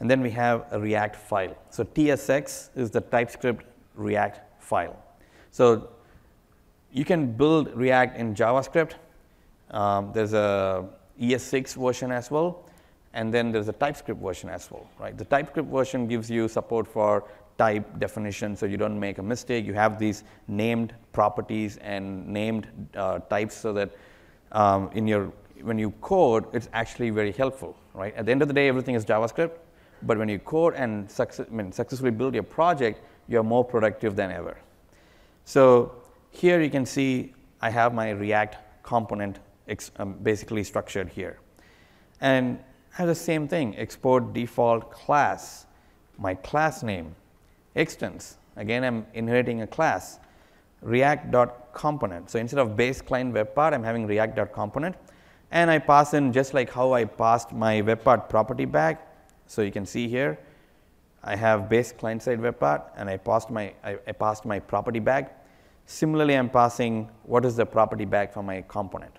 And then we have a React file. So TSX is the TypeScript React file. So you can build React in JavaScript. There's a ES6 version as well. And then there's a TypeScript version as well, right? The TypeScript version gives you support for type definition, so you don't make a mistake. You have these named properties and named types so that when you code, it's actually very helpful, right? At the end of the day, everything is JavaScript, but when you code and successfully build your project, you're more productive than ever. So here you can see I have my React component basically structured here. And I have the same thing, export default class, my class name, extends. Again, I'm inheriting a class, react.component. So instead of base client web part, I'm having react.component. And I pass in just like how I passed my web part property bag. So you can see here, I have base client side web part, and I passed my property bag. Similarly, I'm passing what is the property bag for my component.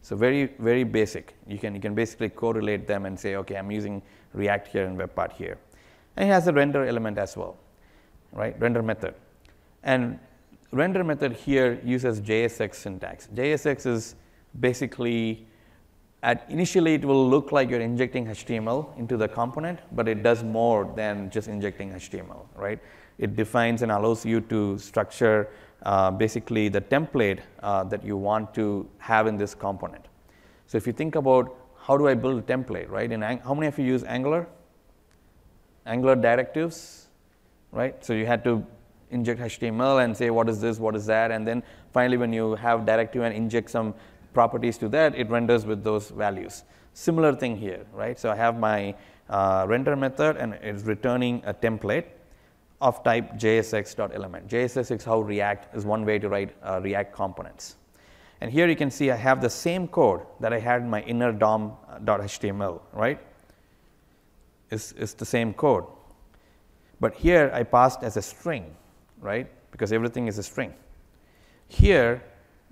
So very, very basic. You can basically correlate them and say, okay, I'm using React here and web part here. And it has a render element as well, right? Render method. And render method here uses JSX syntax. JSX is basically, initially it will look like you're injecting HTML into the component, but it does more than just injecting HTML, right? It defines and allows you to structure basically the template that you want to have in this component. So if you think about how do I build a template, right? How many of you use Angular? Angular directives, right? So you had to inject HTML and say what is this, what is that, and then finally when you have directive and inject some properties to that, it renders with those values. Similar thing here, right? So I have my render method, and it's returning a template of type JSX.element. JSX is how React is one way to write React components. And here you can see I have the same code that I had in my inner DOM.html, right? It's the same code. But here I passed as a string, right? Because everything is a string. Here,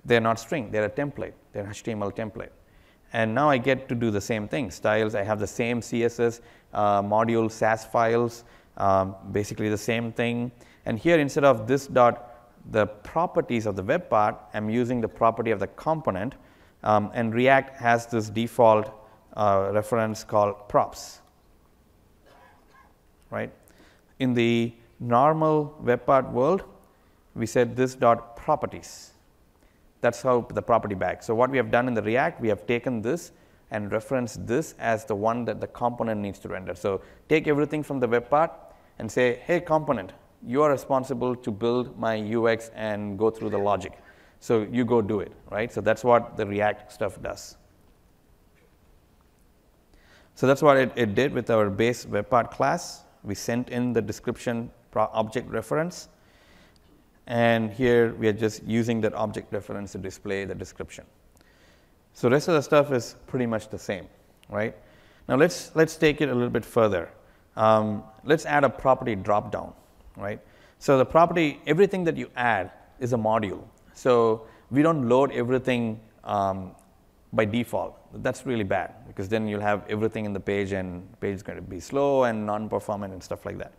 they're not string, they're a template, they're an HTML template. And now I get to do the same thing. Styles, I have the same CSS, module, SAS files, basically the same thing. And here, instead of this dot, the properties of the web part, I'm using the property of the component. And React has this default reference called props, right? In the normal web part world, we said this dot properties. That's how the property bag. So what we have done in the React, we have taken this and referenced this as the one that the component needs to render. So take everything from the web part and say, hey, component, you are responsible to build my UX and go through the logic. So you go do it, right? So that's what the React stuff does. So that's what it did with our base web part class. We sent in the description object reference. And here we are just using that object reference to display the description. So the rest of the stuff is pretty much the same, right? Now let's take it a little bit further. Let's add a property dropdown, right? So the property, everything that you add is a module. So we don't load everything by default. That's really bad, because then you'll have everything in the page, and the page is going to be slow and non-performant and stuff like that.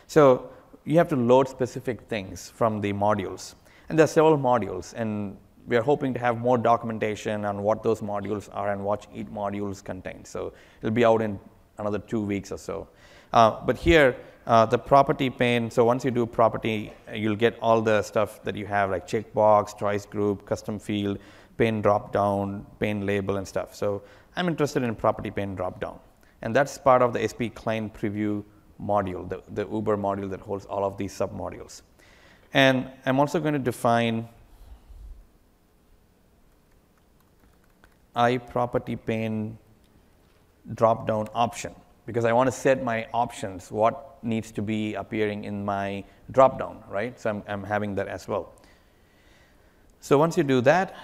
So you have to load specific things from the modules. And there are several modules, and we are hoping to have more documentation on what those modules are and what each modules contain. So it'll be out in another 2 weeks or so. But here, the property pane, so once you do property, you'll get all the stuff that you have, like checkbox, choice group, custom field, pane dropdown, pane label, and stuff. So I'm interested in property pane dropdown. And that's part of the SP client preview module, the Uber module that holds all of these sub-modules. And I'm also going to define iProperty pane drop-down option, because I want to set my options, what needs to be appearing in my drop-down, right? So I'm having that as well. So once you do that,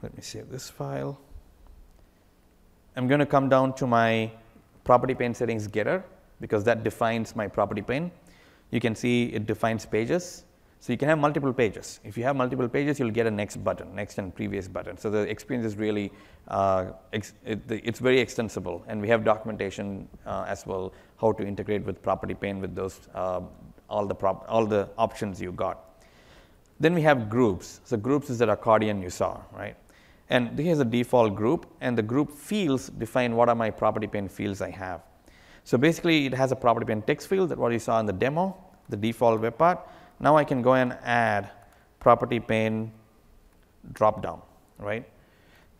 let me save this file. I'm going to come down to my property pane settings getter, because that defines my property pane. You can see it defines pages. So you can have multiple pages. If you have multiple pages, you'll get a next button, next and previous button. So the experience is really, it's very extensible. And we have documentation as well, how to integrate with property pane with those, all the options you got. Then we have groups. So groups is that accordion you saw, right? And here's a default group, and the group fields define what are my property pane fields I have. So basically, it has a property pane text field, that what you saw in the demo, the default web part. Now I can go and add property pane dropdown, right?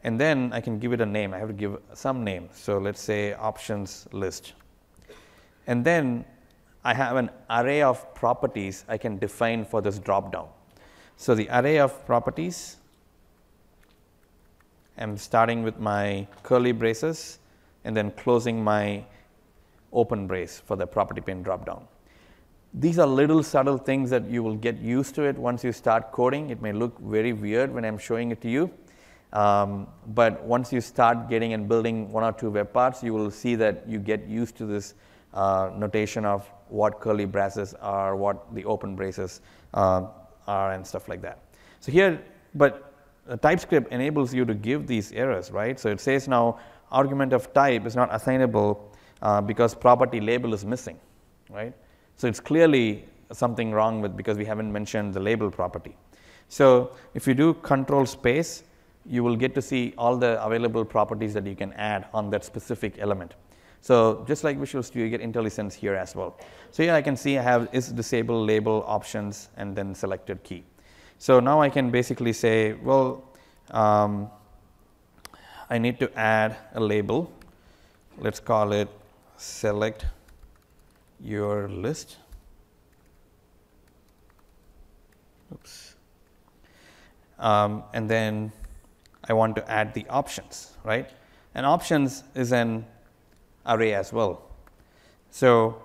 And then I can give it a name. I have to give some name. So let's say options list. And then I have an array of properties I can define for this dropdown. So the array of properties, I'm starting with my curly braces, and then closing my open brace for the property pane dropdown. These are little subtle things that you will get used to it once you start coding. It may look very weird when I'm showing it to you, but once you start getting and building one or two web parts, you will see that you get used to this notation of what curly braces are, what the open braces are, and stuff like that. So here, but TypeScript enables you to give these errors, right? So it says now argument of type is not assignable because property label is missing, right? So it's clearly something wrong with, because we haven't mentioned the label property. So if you do control space, you will get to see all the available properties that you can add on that specific element. So just like Visual Studio, you get IntelliSense here as well. So here I can see I have is disable label options and then selected key. So now I can basically say, well, I need to add a label. Let's call it select your list. Oops. And then I want to add the options, right? And options is an array as well. So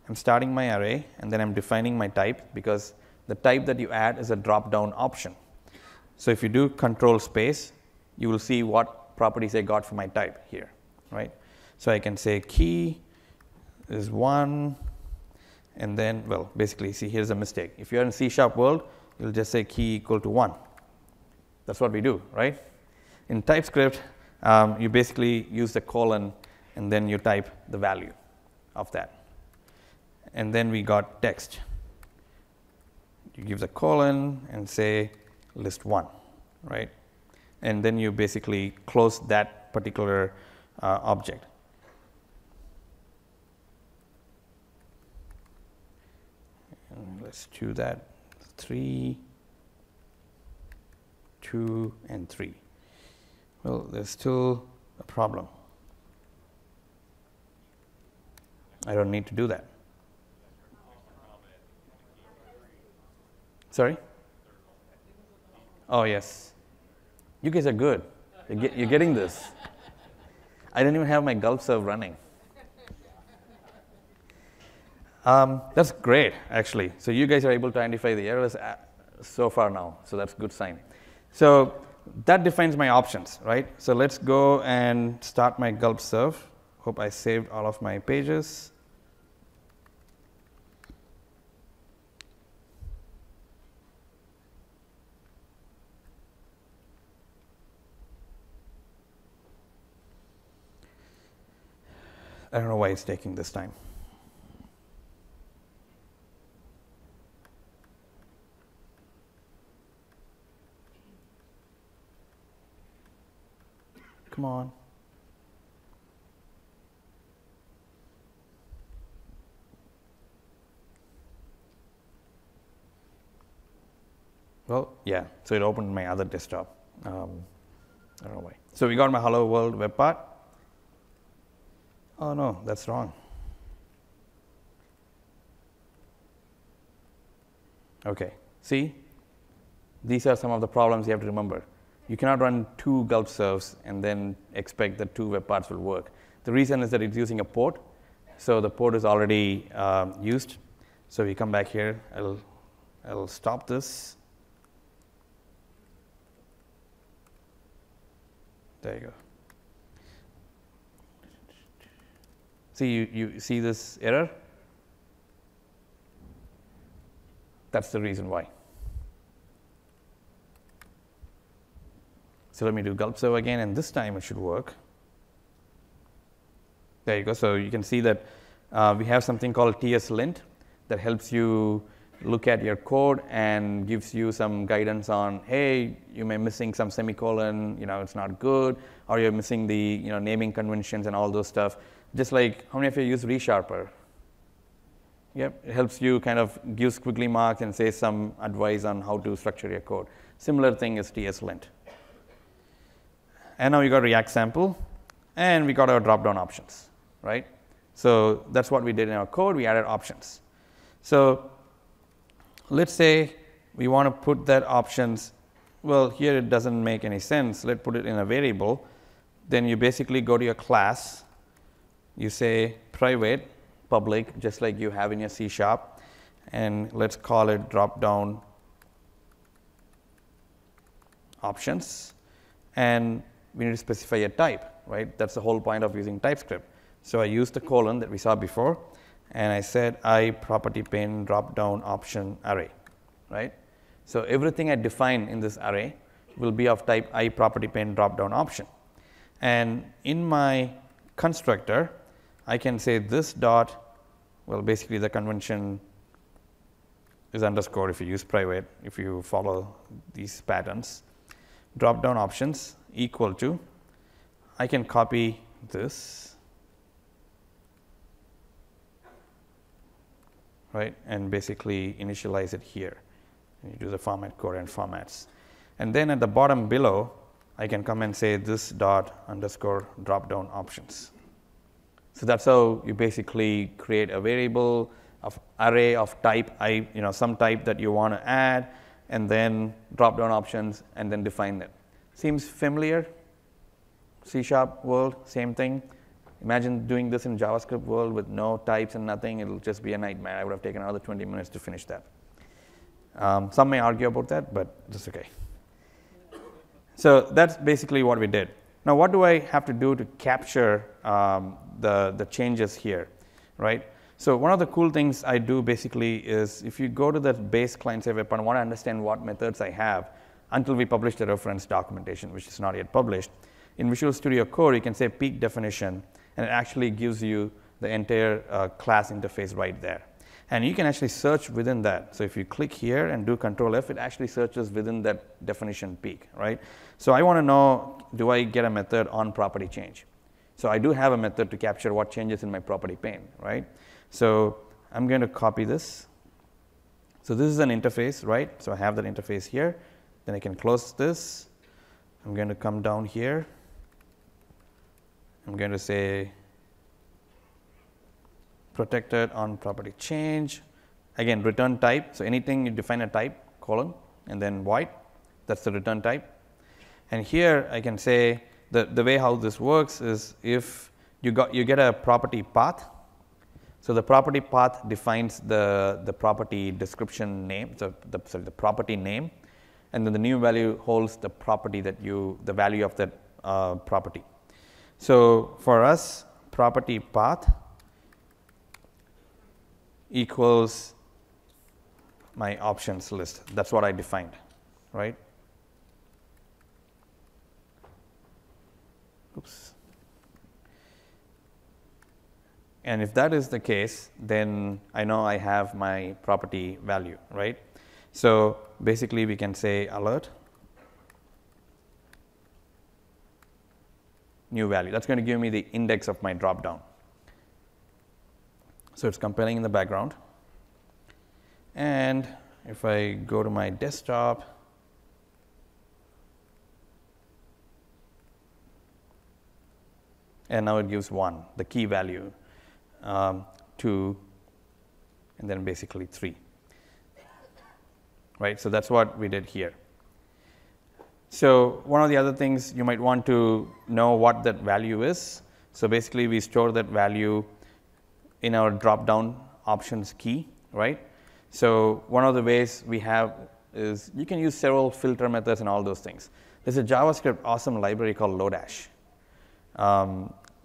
I'm starting my array, and then I'm defining my type, because the type that you add is a drop-down option. So if you do control space, you will see what properties I got for my type here, right? So I can say key is 1, and then, well, basically, see, here's a mistake. If you're in C# world, you'll just say key equal to 1. That's what we do, right? In TypeScript, you basically use the colon, and then you type the value of that. And then we got text. You give the colon and say list 1, right? And then you basically close that particular object. And let's do that 3, 2, and 3. Well, there's still a problem. I don't need to do that. Sorry? Oh, yes. You guys are good. You're getting this. I didn't even have my Gulp serve running. That's great, actually. So you guys are able to identify the errors so far now. So that's a good sign. So that defines my options, right? So let's go and start my Gulp serve. Hope I saved all of my pages. I don't know why it's taking this time. Come on. Well, yeah, so it opened my other desktop. I don't know why. So we got my Hello World web part. Oh no, that's wrong. Okay, see, these are some of the problems you have to remember. You cannot run 2 Gulp serves and then expect that 2 web parts will work. The reason is that it's using a port, so the port is already used. So we come back here, I'll stop this. There you go. See, you see this error? That's the reason why. So let me do Gulp serve again, and this time it should work. There you go. So you can see that we have something called TS-lint that helps you look at your code and gives you some guidance on, hey, you may be missing some semicolon, it's not good, or you're missing the naming conventions and all those stuff. Just like, how many of you use ReSharper? Yep, it helps you kind of give squiggly marks and say some advice on how to structure your code. Similar thing is TS-lint. And now we got React sample, and we got our drop-down options, right? So that's what we did in our code. We added options. So let's say we want to put that options. Well, here it doesn't make any sense. Let's put it in a variable. Then you basically go to your class, you say private, public, just like you have in your C#, and let's call it drop down options, and we need to specify a type, right? That's the whole point of using TypeScript. So I used the colon that we saw before, and I said I property pane drop down option array, right? So everything I define in this array will be of type I property pane drop down option. And in my constructor, I can say this dot, well, basically the convention is underscore if you use private, if you follow these patterns. Drop down options equal to, I can copy this, right, and basically initialize it here. And you do the format code and formats. And then at the bottom below, I can come and say this dot underscore drop down options. So that's how you basically create a variable of array of type some type that you want to add, and then drop down options and then define that. Seems familiar? C# world, same thing. Imagine doing this in JavaScript world with no types and nothing. It'll just be a nightmare. I would have taken another 20 minutes to finish that. Some may argue about that, but that's okay. So that's basically what we did. Now, what do I have to do to capture the changes here, right? So one of the cool things I do basically is if you go to the base client-side web and want to understand what methods I have until we publish the reference documentation, which is not yet published, in Visual Studio Code, you can say peak definition, and it actually gives you the entire class interface right there. And you can actually search within that. So if you click here and do Control F, it actually searches within that definition peak, right? So I want to know, do I get a method on property change? So I do have a method to capture what changes in my property pane, right? So I'm going to copy this. So this is an interface, right? So I have that interface here. Then I can close this. I'm going to come down here. I'm going to say protected on property change. Again, return type. So anything you define a type, colon, and then void. That's the return type. And here I can say the way how this works is if you get a property path. So the property path defines the property description name, so the property name, and then the new value holds the property the value of that property. So for us, property path equals my options list. That's what I defined, right? Oops. And if that is the case, then I know I have my property value, right? So basically, we can say alert new value. That's going to give me the index of my dropdown. So it's compiling in the background. And if I go to my desktop, and now it gives 1, the key value, 2, and then basically 3. Right? So that's what we did here. So one of the other things you might want to know what that value is. So basically, we store that value in our drop-down options key, right? So one of the ways we have is you can use several filter methods and all those things. There's a JavaScript awesome library called Lodash.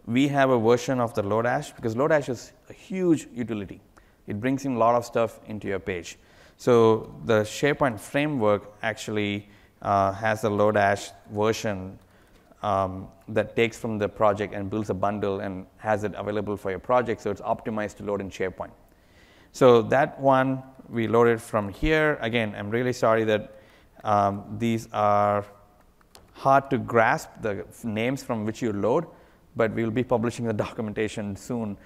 We have a version of the Lodash because Lodash is a huge utility. It brings in a lot of stuff into your page. So the SharePoint framework actually has a Lodash version that takes from the project and builds a bundle and has it available for your project, so it's optimized to load in SharePoint. So that one we loaded from here. Again, I'm really sorry that these are hard to grasp, the names from which you load, but we'll be publishing the documentation soon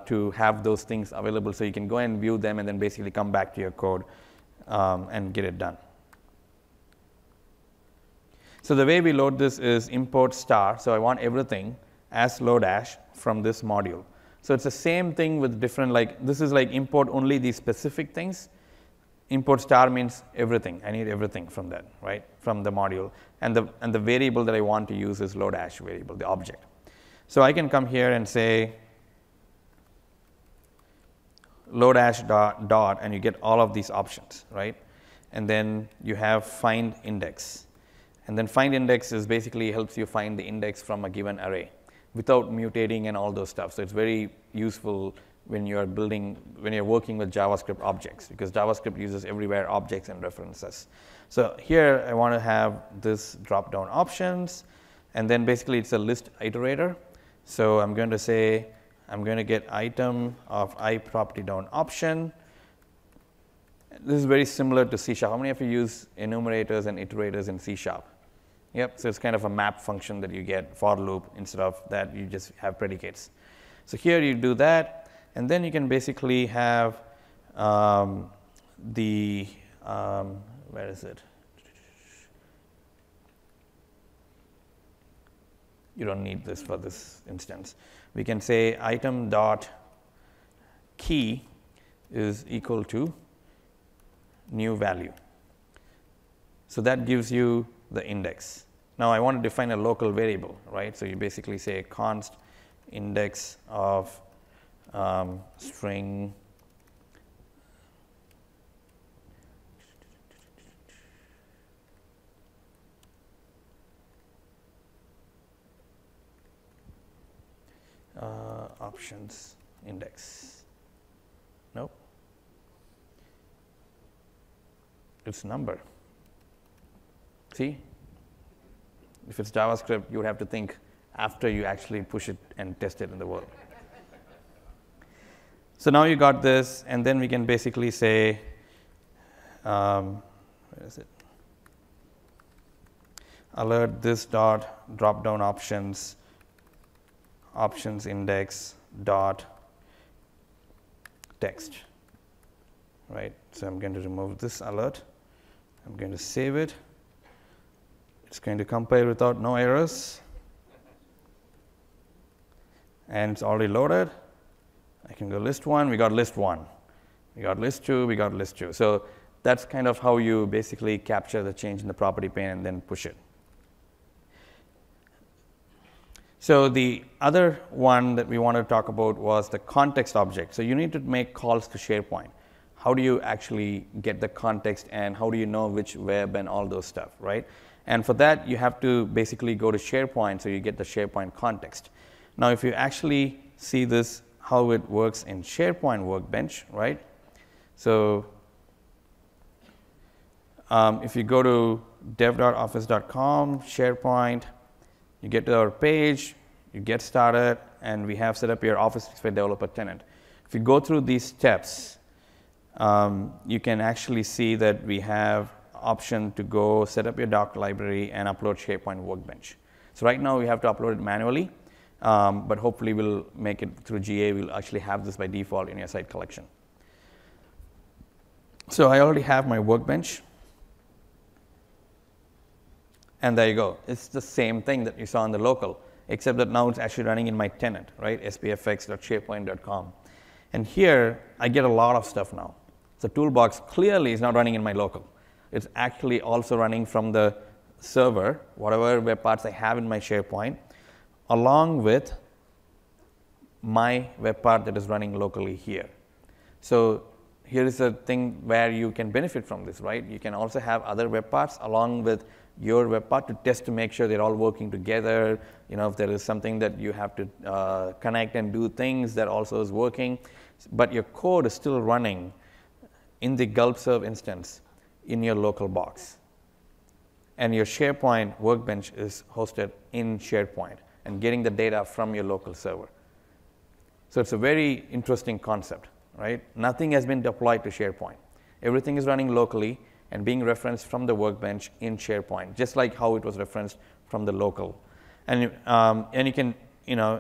to have those things available so you can go and view them and then basically come back to your code and get it done. So the way we load this is import star. So I want everything as Lodash from this module. So it's the same thing with different, like this is like import only these specific things. Import star means everything. I need everything from that, right? From the module. And the variable that I want to use is Lodash variable, the object. So I can come here and say Lodash dot, and you get all of these options, right? And then you have find index. And then find index is basically helps you find the index from a given array without mutating and all those stuff. So it's very useful when you're working with JavaScript objects, because JavaScript uses everywhere objects and references. So here I want to have this drop-down options, and then basically it's a list iterator. So I'm going to say I'm going to get item of I property down option. This is very similar to C#. How many of you use enumerators and iterators in C#? Yep, so it's kind of a map function that you get, for loop, instead of that you just have predicates. So here you do that, and then you can basically have where is it? You don't need this for this instance. We can say item dot key is equal to new value. So that gives you the index. Now I want to define a local variable, right? So you basically say const index of string options index. Nope. It's number. See? If it's JavaScript, you would have to think after you actually push it and test it in the world. So now you got this, and then we can basically say, where is it? Alert this dot drop down options index dot text, right? So I'm going to remove this alert. I'm going to save it. It's going to compile without no errors, and it's already loaded. I can go list 1, we got list 1. We got list 2, we got list 2. So that's kind of how you basically capture the change in the property pane and then push it. So the other one that we want to talk about was the context object. So you need to make calls to SharePoint. How do you actually get the context, and how do you know which web and all those stuff, right? And for that, you have to basically go to SharePoint, so you get the SharePoint context. Now, if you actually see this, how it works in SharePoint Workbench, right? So if you go to dev.office.com, SharePoint, you get to our page, you get started, and we have set up your Office 365 developer tenant. If you go through these steps, you can actually see that we have option to go set up your doc library and upload SharePoint Workbench. So right now we have to upload it manually, but hopefully we'll make it through GA. We'll actually have this by default in your site collection. So I already have my Workbench. And there you go. It's the same thing that you saw in the local, except that now it's actually running in my tenant, right? spfx.sharepoint.com. And here, I get a lot of stuff now. The toolbox clearly is not running in my local. It's actually also running from the server, whatever web parts I have in my SharePoint, along with my web part that is running locally here. So here is a thing where you can benefit from this, right? You can also have other web parts along with your web part to test to make sure they're all working together. You know, if there is something that you have to connect and do things, that also is working. But your code is still running in the GulpServe instance in your local box. And your SharePoint Workbench is hosted in SharePoint and getting the data from your local server. So it's a very interesting concept, right? Nothing has been deployed to SharePoint. Everything is running locally and being referenced from the Workbench in SharePoint, just like how it was referenced from the local. And you can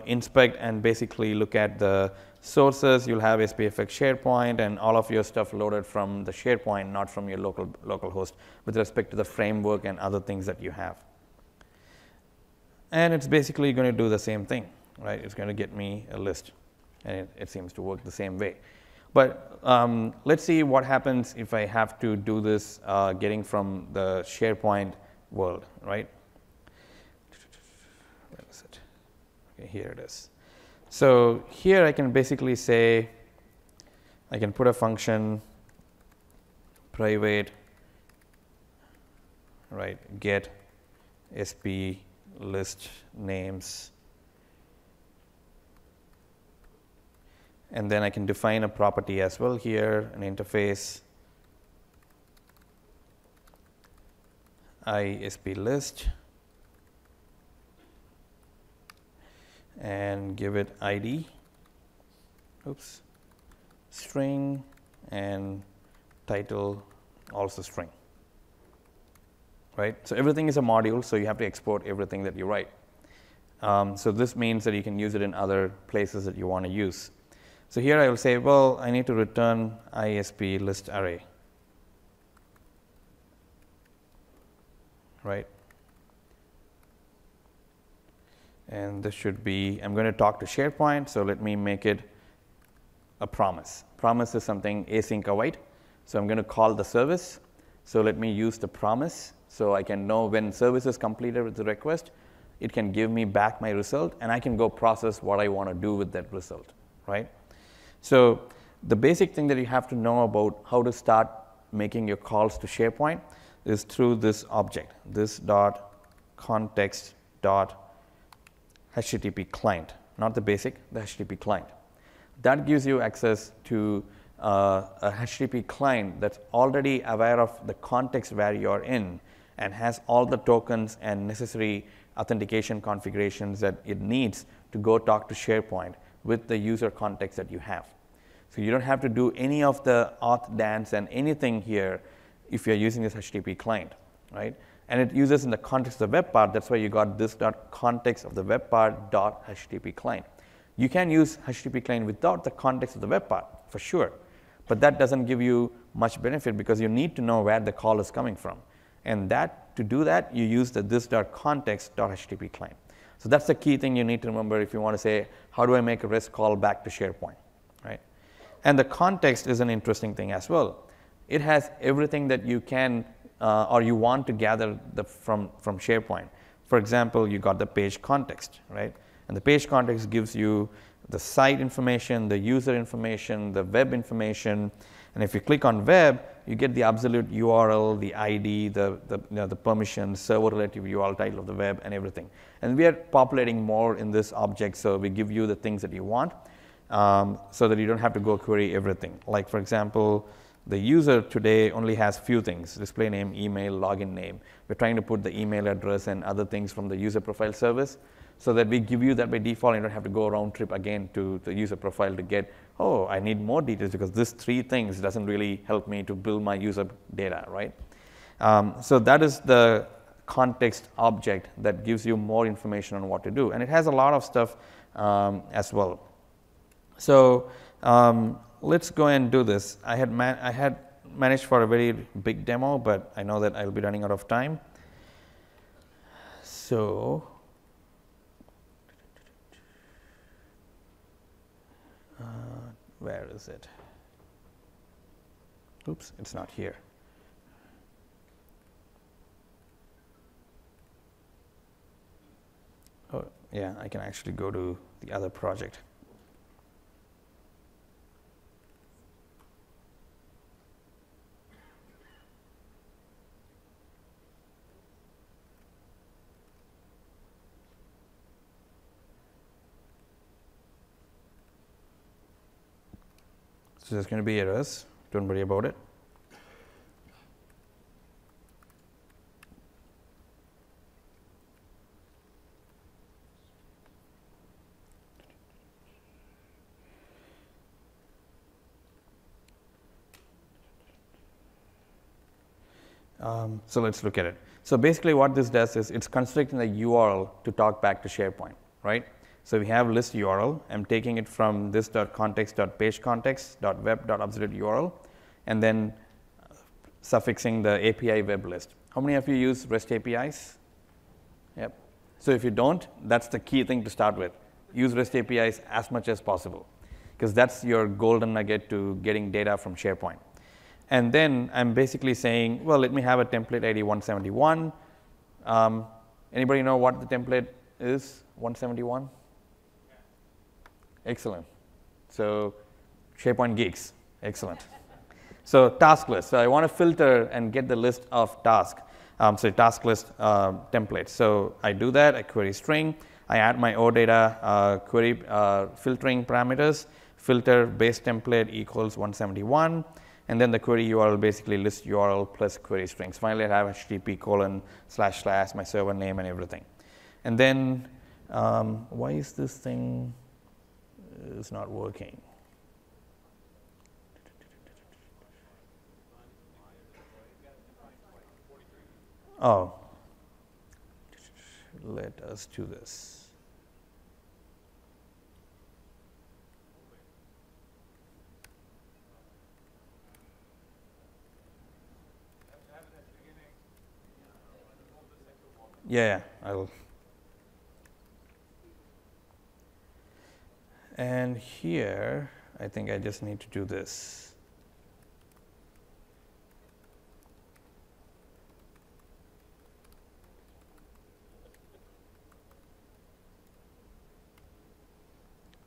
inspect and basically look at the sources. You'll have SPFX SharePoint and all of your stuff loaded from the SharePoint, not from your local host, with respect to the framework and other things that you have. And it's basically going to do the same thing, right? It's going to get me a list, and it seems to work the same way. But let's see what happens if I have to do this getting from the SharePoint world, right? Where is it? Okay, here it is. So here I can basically say I can put a function private, right, get sp list names, and then I can define a property as well here, an interface isp list, and give it id, oops, string, and title also string, right? So everything is a module, so you have to export everything that you write. So this means that you can use it in other places that you want to use. So here I will say, well, I need to return isp list array, right? And this should be, I'm going to talk to SharePoint, so let me make it a promise. Promise is something async await, so I'm going to call the service. So let me use the promise, so I can know when service is completed with the request, it can give me back my result, and I can go process what I want to do with that result, right? So the basic thing that you have to know about how to start making your calls to SharePoint is through this object, this dot context dot HTTP client, not the basic, the HTTP client. That gives you access to a HTTP client that's already aware of the context where you're in and has all the tokens and necessary authentication configurations that it needs to go talk to SharePoint with the user context that you have. So you don't have to do any of the auth dance and anything here if you're using this HTTP client, right? And it uses in the context of the web part. That's why you got this dot context of the web part dot HTTP client. You can use HTTP client without the context of the web part, for sure. But that doesn't give you much benefit because you need to know where the call is coming from. And that, to do that, you use the this dot context dot HTTP client. So that's the key thing you need to remember if you want to say, how do I make a REST call back to SharePoint, right? And the context is an interesting thing as well. It has everything that you can or you want to gather from SharePoint. For example, you got the page context, right? And the page context gives you the site information, the user information, the web information. And if you click on web, you get the absolute URL, the ID, the permissions, server relative URL title of the web, and everything. And we are populating more in this object, so we give you the things that you want so that you don't have to go query everything. Like, for example, the user today only has few things: display name, email, login name. We're trying to put the email address and other things from the user profile service so that we give you that by default, and you don't have to go round trip again to the user profile to get, oh, I need more details because this 3 things doesn't really help me to build my user data, right? So that is the context object that gives you more information on what to do. And it has a lot of stuff as well. So let's go and do this. I had managed for a very big demo, but I know that I'll be running out of time. So where is it? Oops, it's not here. Oh, yeah, I can actually go to the other project. So there's going to be errors. Don't worry about it. So let's look at it. So basically what this does is it's constricting the URL to talk back to SharePoint, right? So we have list URL. I'm taking it from this .context.pagecontext.web.absolute URL, and then suffixing the API web list. How many of you use REST APIs? Yep. So if you don't, that's the key thing to start with. Use REST APIs as much as possible, because that's your golden nugget to getting data from SharePoint. And then I'm basically saying, well, let me have a template ID 171. Anybody know what the template is, 171? Excellent. So SharePoint geeks. Excellent. So task list. So I want to filter and get the list of tasks. So task list templates. So I do that. I query string. I add my OData query filtering parameters. Filter base template equals 171. And then the query URL basically list URL plus query strings. Finally, I have http:// my server name and everything. And then why is this thing is not working? Oh, let us do this. Yeah, I'll. And here, I think I just need to do this.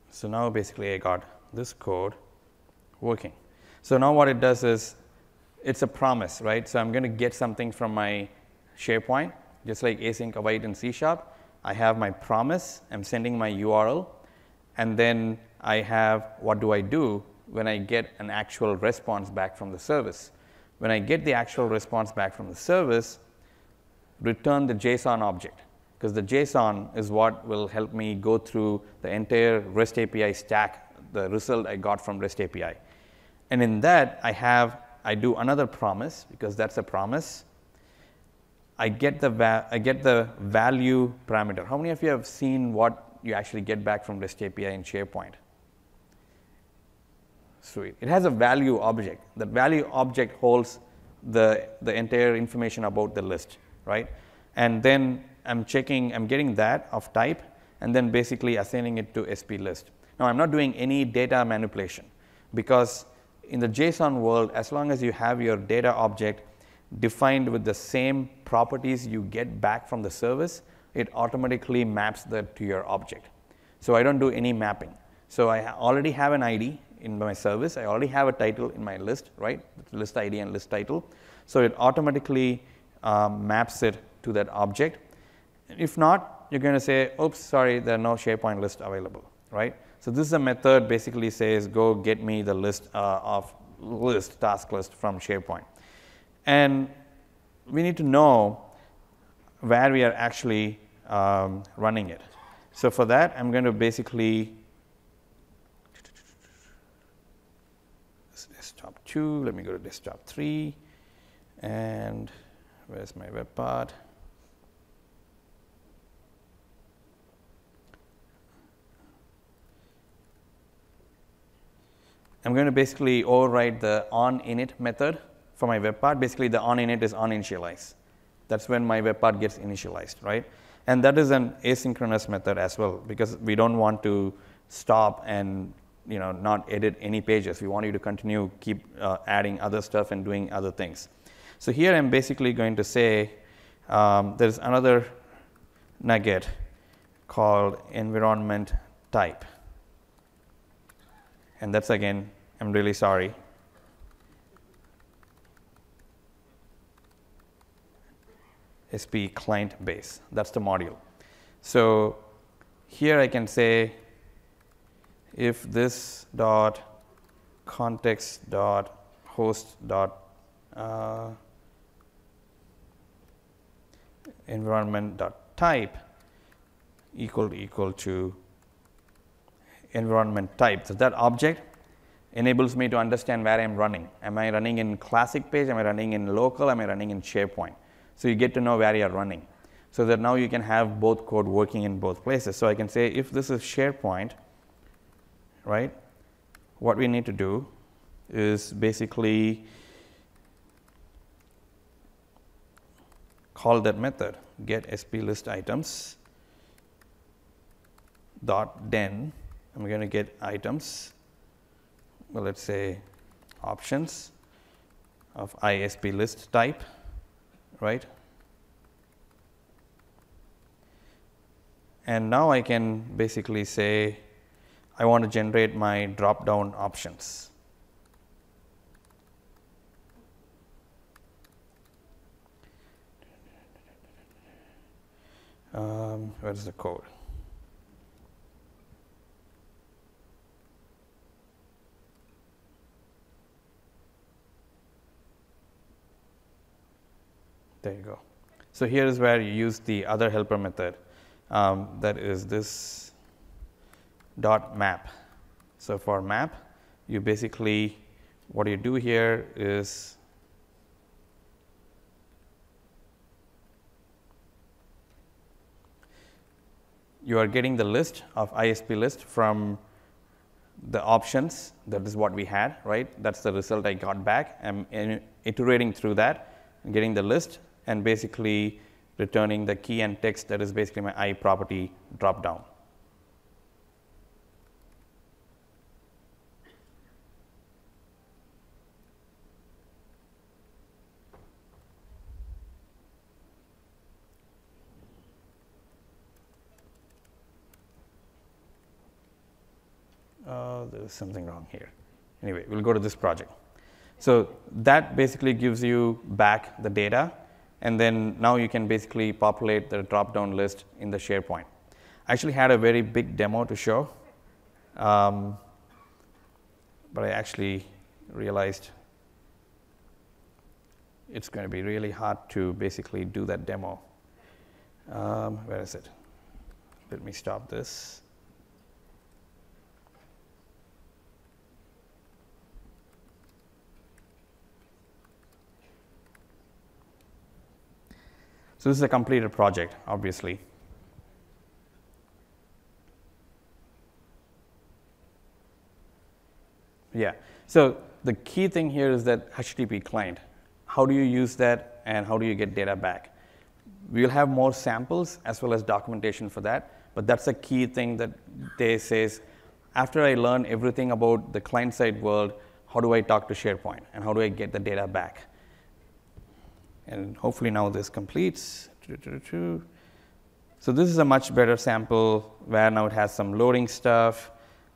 So now basically I got this code working. So now what it does is, it's a promise, right? So I'm going to get something from my SharePoint, just like async await in C#. I have my promise, I'm sending my URL, and then I have what do I do when I get an actual response back from the service. When I get the actual response back from the service, return the JSON object, because the JSON is what will help me go through the entire REST API stack, the result I got from REST API. And in that, I do another promise, because that's a promise. I get the value parameter. How many of you have seen what you actually get back from REST API in SharePoint? Sweet. It has a value object. The value object holds the entire information about the list, right? And then I'm getting that of type, and then basically assigning it to SP list. Now, I'm not doing any data manipulation, because in the JSON world, as long as you have your data object defined with the same properties you get back from the service, it automatically maps that to your object. So I don't do any mapping. So I already have an ID in my service. I already have a title in my list, right? List ID and list title. So it automatically maps it to that object. If not, you're going to say, oops, sorry, there are no SharePoint list available, right? So this is a method basically says, go get me the list task list from SharePoint. And we need to know where we are actually running it. So for that, I'm going to basically desktop 2. Let me go to desktop 3. And where's my web part? I'm going to basically override the onInit method for my web part. Basically, the onInit is oninitialize. That's when my web part gets initialized, right? And that is an asynchronous method as well, because we don't want to stop and not edit any pages. We want you to continue, keep adding other stuff and doing other things. So here I'm basically going to say there's another nugget called environment type. And that's, again, I'm really sorry. SP client base, that's the module. So here I can say if this dot context dot host dot environment dot type equal to environment type. So that object enables me to understand where I'm running. Am I running in classic page? Am I running in local? Am I running in SharePoint? So you get to know where you're running, so that now you can have both code working in both places. So I can say if this is SharePoint, right, what we need to do is basically call that method, get SP list items dot den. I'm going to get items, well, let's say options of ISP list type, right? And now I can basically say I want to generate my drop down options. Where's the code? There you go. So here is where you use the other helper method. That is this dot map. So for map, you basically, what you do here is you are getting the list of ISP list from the options. That is what we had, right? That's the result I got back. I'm iterating through that and getting the list and basically returning the key and text that is basically my I property drop down. There's something wrong here. Anyway, we'll go to this project. So that basically gives you back the data, and then now you can basically populate the drop-down list in the SharePoint. I actually had a very big demo to show, but I actually realized it's going to be really hard to basically do that demo. Where is it? Let me stop this. So this is a completed project, obviously. Yeah. So the key thing here is that HTTP client. How do you use that, and how do you get data back? We'll have more samples as well as documentation for that, but that's a key thing that they says, after I learn everything about the client-side world, how do I talk to SharePoint, and how do I get the data back? And hopefully now this completes. So this is a much better sample where now it has some loading stuff.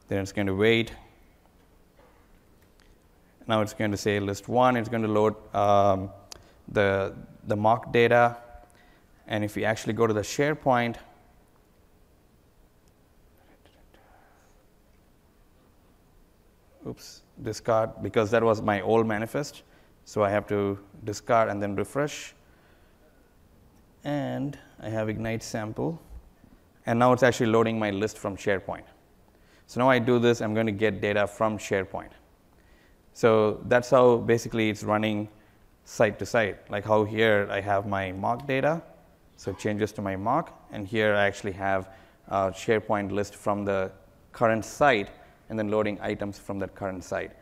Then it's going to wait. Now it's going to say list 1. It's going to load the mock data. And if we actually go to the SharePoint, oops, discard, because that was my old manifest. So I have to discard and then refresh. And I have Ignite sample. And now it's actually loading my list from SharePoint. So now I do this, I'm going to get data from SharePoint. So that's how basically it's running site to site. Like how here I have my mock data. So it changes to my mock. And here I actually have a SharePoint list from the current site and then loading items from that current site.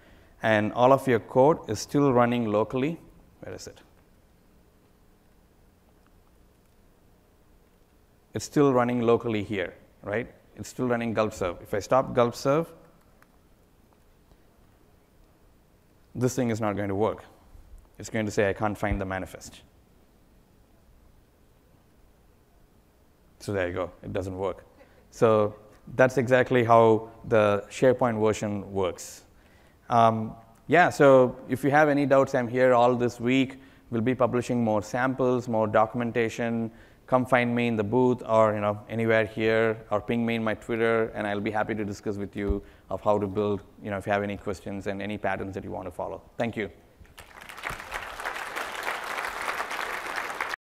And all of your code is still running locally. Where is it? It's still running locally here, right? It's still running gulp serve. If I stop gulp serve, this thing is not going to work. It's going to say I can't find the manifest. So there you go. It doesn't work. So that's exactly how the SharePoint version works. Yeah, so if you have any doubts, I'm here all this week. We'll be publishing more samples, more documentation. Come find me in the booth or anywhere here, or ping me in my Twitter, and I'll be happy to discuss with you of how to build, if you have any questions and any patterns that you want to follow. Thank you.